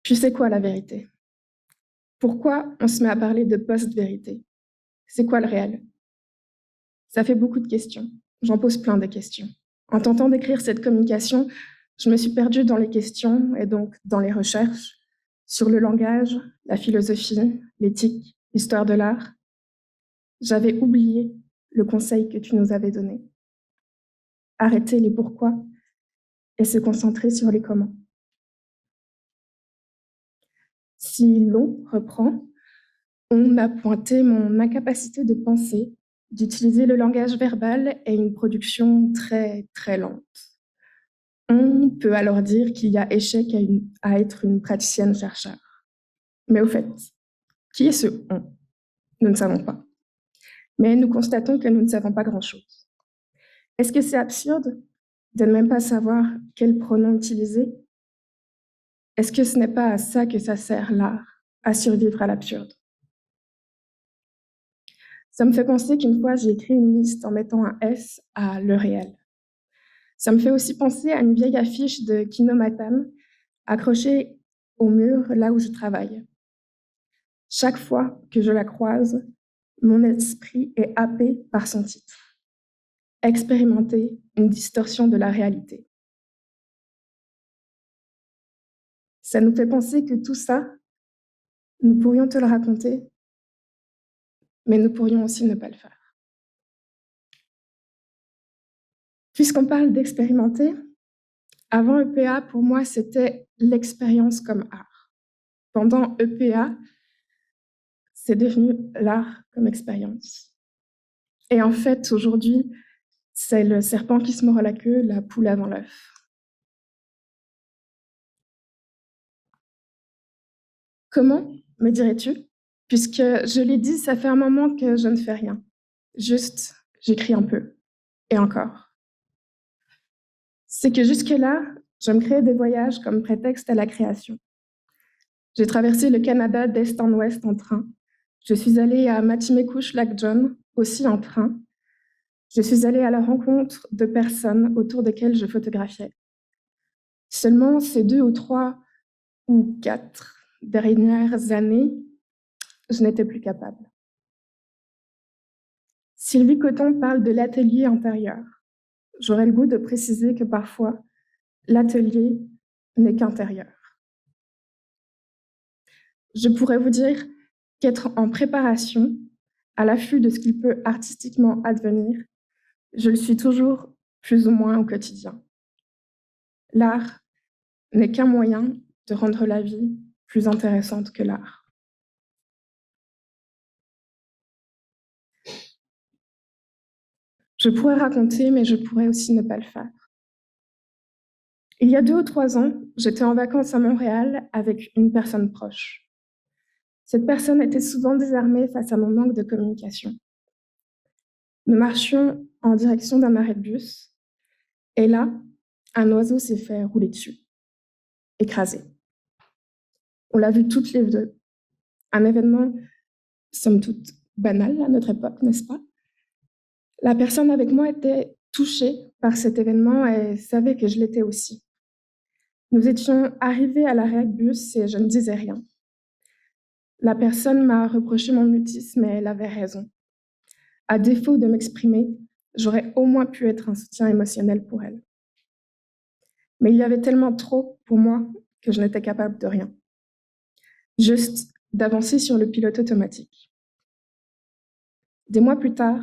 Puis c'est quoi la vérité? Pourquoi on se met à parler de post-vérité? C'est quoi le réel? Ça fait beaucoup de questions. J'en pose plein de questions. En tentant d'écrire cette communication, je me suis perdue dans les questions et donc dans les recherches sur le langage, la philosophie, l'éthique, l'histoire de l'art. J'avais oublié le conseil que tu nous avais donné. Arrêter les pourquoi et se concentrer sur les comment. Si l'on reprend, on a pointé mon incapacité de penser, d'utiliser le langage verbal et une production très, très lente. On peut alors dire qu'il y a échec à être une praticienne-chercheur. Mais au fait, qui est ce « on » ? Nous ne savons pas. Mais nous constatons que nous ne savons pas grand-chose. Est-ce que c'est absurde de ne même pas savoir quel pronom utiliser? Est-ce que ce n'est pas à ça que ça sert l'art, à survivre à l'absurde? Ça me fait penser qu'une fois, j'ai écrit une liste en mettant un S à le réel. Ça me fait aussi penser à une vieille affiche de Kino Matam accrochée au mur là où je travaille. Chaque fois que je la croise, mon esprit est happé par son titre. Expérimenter une distorsion de la réalité. Ça nous fait penser que tout ça, nous pourrions te le raconter, mais nous pourrions aussi ne pas le faire. Puisqu'on parle d'expérimenter, avant EPA, pour moi, c'était l'expérience comme art. Pendant EPA, c'est devenu l'art comme expérience. Et en fait, aujourd'hui, c'est le serpent qui se mord la queue, la poule avant l'œuf. Comment, me dirais-tu? Puisque je l'ai dit, ça fait un moment que je ne fais rien. Juste, j'écris un peu. Et encore. C'est que jusque-là, je me créais des voyages comme prétexte à la création. J'ai traversé le Canada d'est en ouest en train. Je suis allée à Matimekouche, Lac John, aussi en train. Je suis allée à la rencontre de personnes autour desquelles je photographiais. Seulement ces 2 ou 3 ou 4 dernières années, je n'étais plus capable. Sylvie Coton parle de l'atelier intérieur. J'aurais le goût de préciser que parfois, l'atelier n'est qu'intérieur. Je pourrais vous dire qu'être en préparation, à l'affût de ce qu'il peut artistiquement advenir, je le suis toujours plus ou moins au quotidien. L'art n'est qu'un moyen de rendre la vie plus intéressante que l'art. Je pourrais raconter, mais je pourrais aussi ne pas le faire. Il y a 2 ou 3 ans, j'étais en vacances à Montréal avec une personne proche. Cette personne était souvent désarmée face à mon manque de communication. Nous marchions en direction d'un arrêt de bus, et là, un oiseau s'est fait rouler dessus, écrasé. On l'a vu toutes les 2. Un événement, somme toute, banal à notre époque, n'est-ce pas? La personne avec moi était touchée par cet événement et savait que je l'étais aussi. Nous étions arrivés à l'arrêt de bus et je ne disais rien. La personne m'a reproché mon mutisme et elle avait raison. À défaut de m'exprimer, j'aurais au moins pu être un soutien émotionnel pour elle. Mais il y avait tellement trop pour moi que je n'étais capable de rien. Juste d'avancer sur le pilote automatique. Des mois plus tard,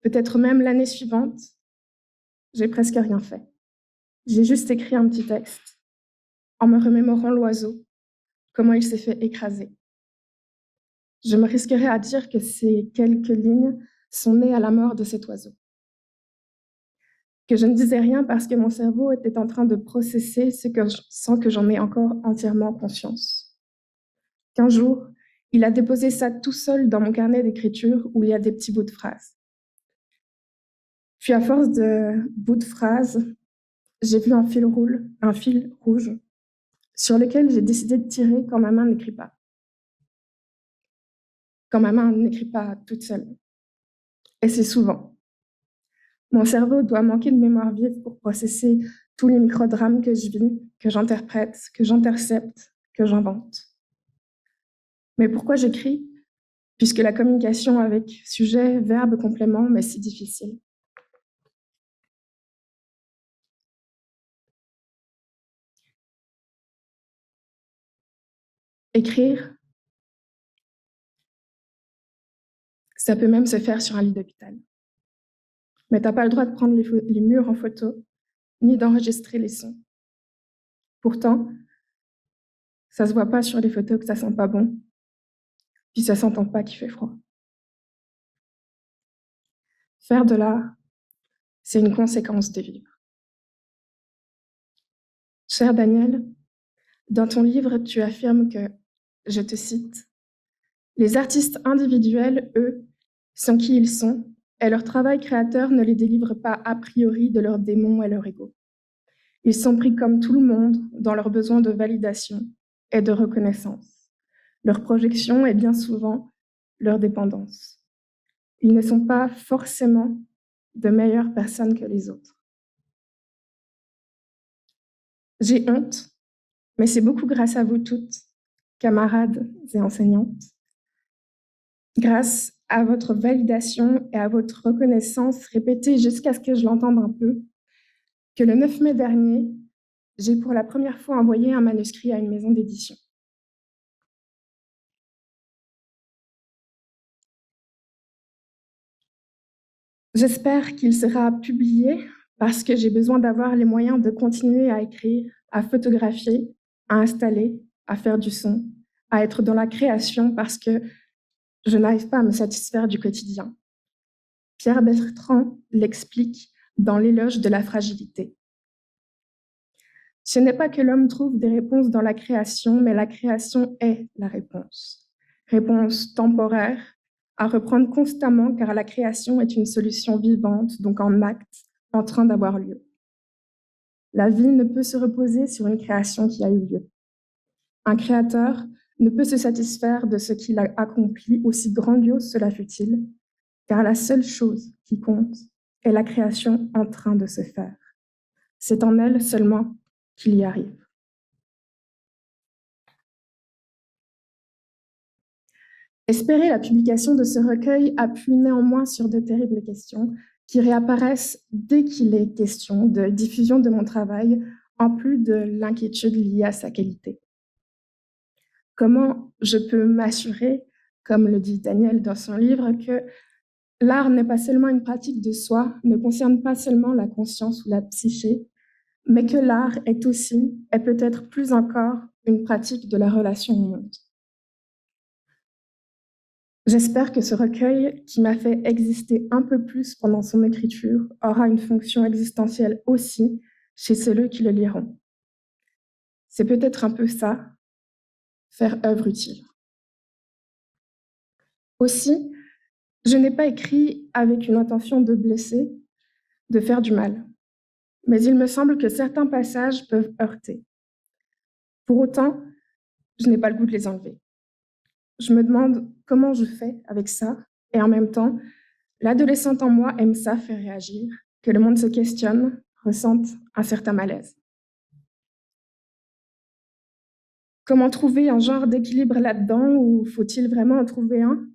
peut-être même l'année suivante, j'ai presque rien fait. J'ai juste écrit un petit texte en me remémorant l'oiseau, comment il s'est fait écraser. Je me risquerais à dire que ces quelques lignes sont nées à la mort de cet oiseau. Que je ne disais rien parce que mon cerveau était en train de processer sans que j'en ai encore entièrement conscience. Qu'un jour, il a déposé ça tout seul dans mon carnet d'écriture où il y a des petits bouts de phrases. Puis à force de bouts de phrases, j'ai vu un fil rouge, sur lequel j'ai décidé de tirer quand ma main n'écrit pas. Quand ma main n'écrit pas toute seule. Et c'est souvent. Mon cerveau doit manquer de mémoire vive pour processer tous les microdrames que je vis, que j'interprète, que j'intercepte, que j'invente. Mais pourquoi j'écris? Puisque la communication avec sujet, verbe, complément m'est si difficile. Écrire, ça peut même se faire sur un lit d'hôpital. Mais t'as pas le droit de prendre les murs en photo, ni d'enregistrer les sons. Pourtant, ça se voit pas sur les photos que ça sent pas bon, puis ça s'entend pas qu'il fait froid. Faire de l'art, c'est une conséquence de vivre. Cher Daniel, dans ton livre, tu affirmes que, je te cite, « Les artistes individuels, eux, sont qui ils sont, et leur travail créateur ne les délivre pas a priori de leurs démons et leur ego. Ils sont pris comme tout le monde dans leur besoin de validation et de reconnaissance. Leur projection est bien souvent leur dépendance. Ils ne sont pas forcément de meilleures personnes que les autres. J'ai honte, mais c'est beaucoup grâce à vous toutes, camarades et enseignantes, grâce à votre validation et à votre reconnaissance répétée jusqu'à ce que je l'entende un peu, que le 9 mai dernier, j'ai pour la première fois envoyé un manuscrit à une maison d'édition. J'espère qu'il sera publié parce que j'ai besoin d'avoir les moyens de continuer à écrire, à photographier, à installer, à faire du son, à être dans la création parce que je n'arrive pas à me satisfaire du quotidien. Pierre Bertrand l'explique dans l'éloge de la fragilité. Ce n'est pas que l'homme trouve des réponses dans la création, mais la création est la réponse. Réponse temporaire, à reprendre constamment car la création est une solution vivante, donc en acte, en train d'avoir lieu. La vie ne peut se reposer sur une création qui a eu lieu. Un créateur ne peut se satisfaire de ce qu'il a accompli, aussi grandiose cela fût-il, car la seule chose qui compte est la création en train de se faire. C'est en elle seulement qu'il y arrive. Espérer la publication de ce recueil appuie néanmoins sur de terribles questions qui réapparaissent dès qu'il est question de diffusion de mon travail, en plus de l'inquiétude liée à sa qualité. Comment je peux m'assurer, comme le dit Daniel dans son livre, que l'art n'est pas seulement une pratique de soi, ne concerne pas seulement la conscience ou la psyché, mais que l'art est aussi, et peut-être plus encore, une pratique de la relation au monde. J'espère que ce recueil, qui m'a fait exister un peu plus pendant son écriture, aura une fonction existentielle aussi chez ceux qui le liront. C'est peut-être un peu ça, faire œuvre utile. Aussi, je n'ai pas écrit avec une intention de blesser, de faire du mal. Mais il me semble que certains passages peuvent heurter. Pour autant, je n'ai pas le goût de les enlever. Je me demande comment je fais avec ça, et en même temps, l'adolescente en moi aime ça faire réagir, que le monde se questionne, ressente un certain malaise. Comment trouver un genre d'équilibre là-dedans, ou faut-il vraiment en trouver un?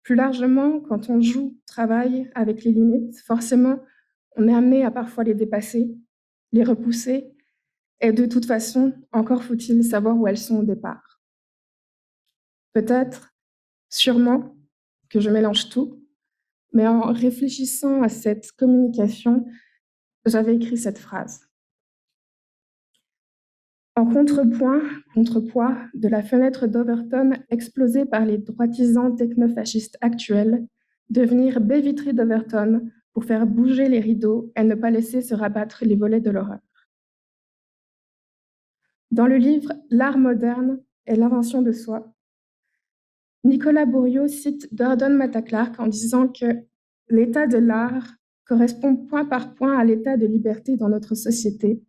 Plus largement, quand on joue, travaille avec les limites, forcément, on est amené à parfois les dépasser, les repousser, et de toute façon, encore faut-il savoir où elles sont au départ. Peut-être, sûrement, que je mélange tout, mais en réfléchissant à cette communication, j'avais écrit cette phrase. En contrepoids de la fenêtre d'Overton explosée par les droitisants technofascistes actuels, devenir baie vitrée d'Overton pour faire bouger les rideaux et ne pas laisser se rabattre les volets de l'horreur. Dans le livre « L'art moderne et l'invention de soi », Nicolas Bourriaud cite Gordon Matta Clark en disant que l'état de l'art correspond point par point à l'état de liberté dans notre société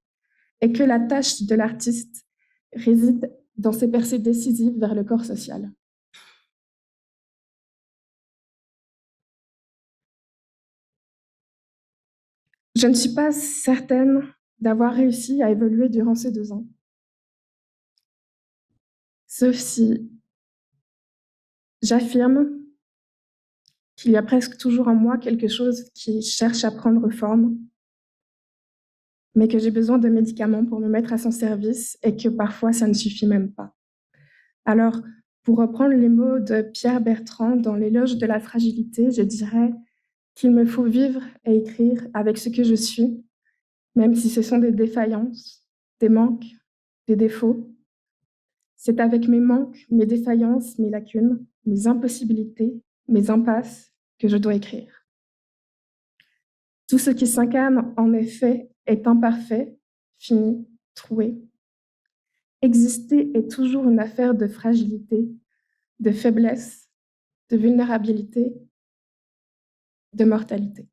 et que la tâche de l'artiste réside dans ses percées décisives vers le corps social. Je ne suis pas certaine d'avoir réussi à évoluer durant ces 2 ans. Sauf si j'affirme qu'il y a presque toujours en moi quelque chose qui cherche à prendre forme, mais que j'ai besoin de médicaments pour me mettre à son service et que parfois ça ne suffit même pas. Alors, pour reprendre les mots de Pierre Bertrand dans l'éloge de la fragilité, je dirais qu'il me faut vivre et écrire avec ce que je suis, même si ce sont des défaillances, des manques, des défauts. C'est avec mes manques, mes défaillances, mes lacunes, mes impossibilités, mes impasses que je dois écrire. Tout ce qui s'incarne en effet est imparfait, fini, troué. Exister est toujours une affaire de fragilité, de faiblesse, de vulnérabilité, de mortalité.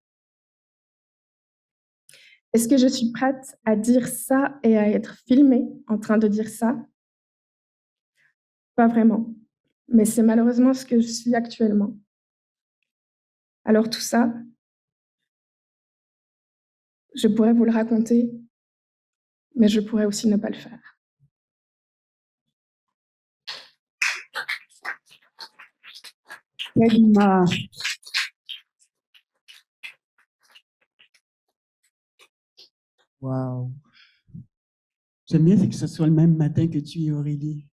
Est-ce que je suis prête à dire ça et à être filmée en train de dire ça? Pas vraiment, mais c'est malheureusement ce que je suis actuellement. Alors tout ça, je pourrais vous le raconter, mais je pourrais aussi ne pas le faire. Kalima. Wow. J'aime bien, c'est que ce soit le même matin que tu et Aurélie.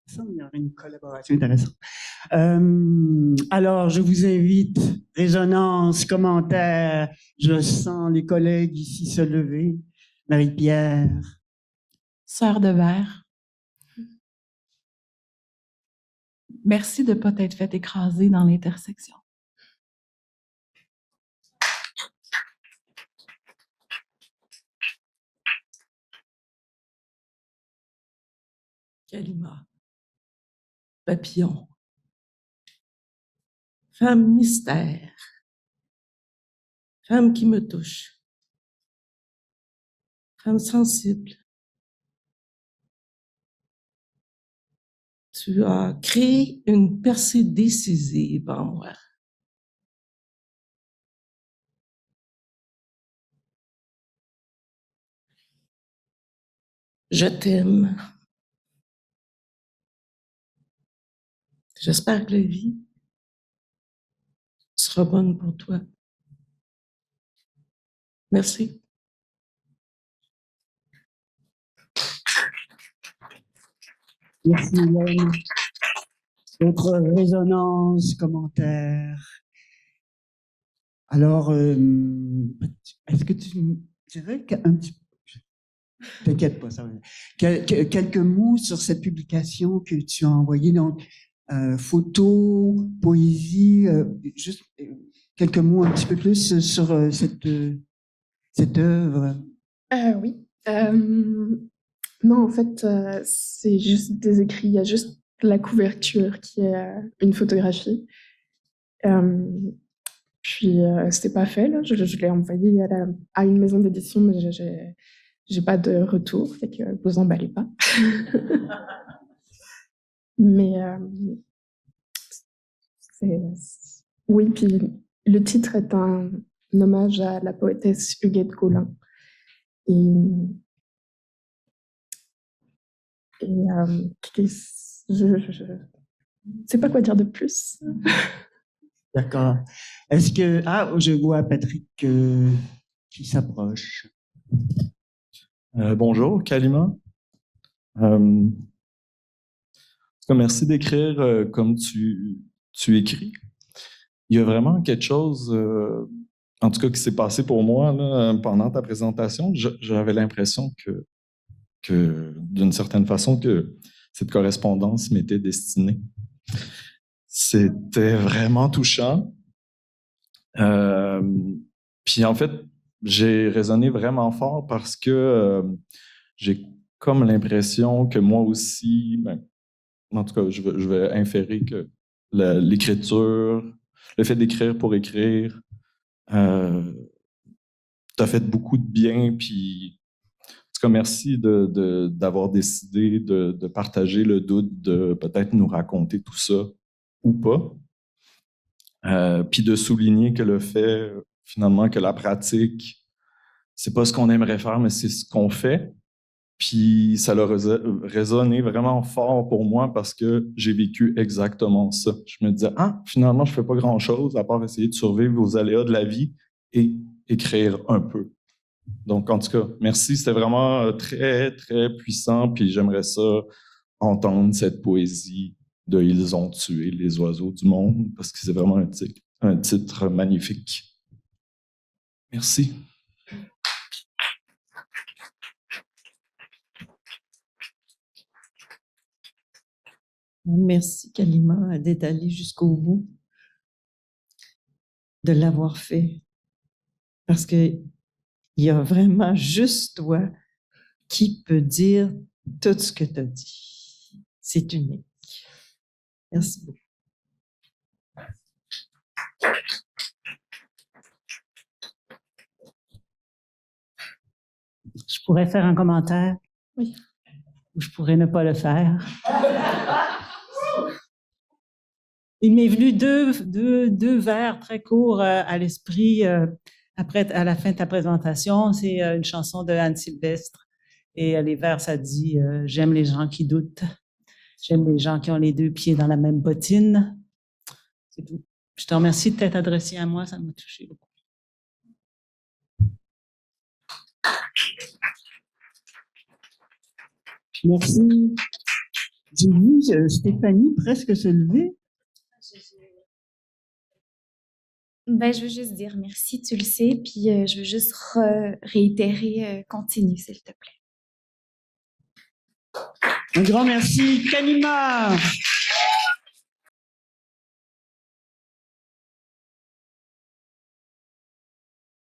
Ça, il y aurait une collaboration intéressante. Alors, je vous invite, résonance, commentaires. Je sens les collègues ici se lever. Marie-Pierre. Sœur de verre. Merci de ne pas t'être fait écraser dans l'intersection. Kalima. Papillon. Femme mystère. Femme qui me touche. Femme sensible. Tu as créé une percée décisive en moi. Je t'aime. J'espère que la vie sera bonne pour toi. Merci. Merci, Hélène. D'autres résonances, commentaires. Alors, est-ce que tu dirais un petit peu, t'inquiète pas, ça va. Quelques mots sur cette publication que tu as envoyée, donc photos, poésie, juste quelques mots un petit peu plus sur cette œuvre. Oui. Non, en fait, c'est juste des écrits. Il y a juste la couverture qui est une photographie. Puis, c'était pas fait, là. Je l'ai envoyé à une maison d'édition, mais j'ai pas de retour, fait que vous emballez pas. Mais oui, puis le titre est un hommage à la poétesse Huguette Collin. Et je sais pas quoi dire de plus. D'accord. Est-ce que... Ah, je vois Patrick qui s'approche. Bonjour, Kalima. Merci d'écrire comme tu écris. il y a vraiment quelque chose, en tout cas, qui s'est passé pour moi là, pendant ta présentation. J'avais l'impression que d'une certaine façon, que cette correspondance m'était destinée. C'était vraiment touchant. Puis en fait, j'ai résonné vraiment fort parce que j'ai comme l'impression que moi aussi, ben, en tout cas, je vais inférer que l'écriture, le fait d'écrire pour écrire, t'as fait beaucoup de bien. Puis en tout cas, merci d'avoir décidé de partager le doute, de peut-être nous raconter tout ça ou pas. Puis de souligner que le fait, finalement, que la pratique, c'est pas ce qu'on aimerait faire, mais c'est ce qu'on fait. Puis ça a résonné vraiment fort pour moi parce que j'ai vécu exactement ça. Je me disais, finalement, je fais pas grand-chose à part essayer de survivre aux aléas de la vie et écrire un peu. Donc, en tout cas, merci. C'était vraiment très, très puissant. Puis j'aimerais ça entendre cette poésie de « Ils ont tué les oiseaux du monde » parce que c'est vraiment un titre magnifique. Merci. Merci, Kalima, d'être allée jusqu'au bout, de l'avoir fait. Parce que il y a vraiment juste toi qui peut dire tout ce que tu as dit. C'est unique. Merci beaucoup. Je pourrais faire un commentaire. Oui. Ou je pourrais ne pas le faire. Il m'est venu deux vers très courts à l'esprit après, à la fin de ta présentation. C'est une chanson de Anne Sylvestre. Et les vers, ça dit « J'aime les gens qui doutent. J'aime les gens qui ont les deux pieds dans la même bottine. » C'est tout. Je te remercie de t'être adressé à moi. Ça m'a touché beaucoup. Merci. J'ai vu Stéphanie presque se lever. Ben, je veux juste dire merci, tu le sais, puis je veux juste réitérer, continue, s'il te plaît. Un grand merci, Kalima.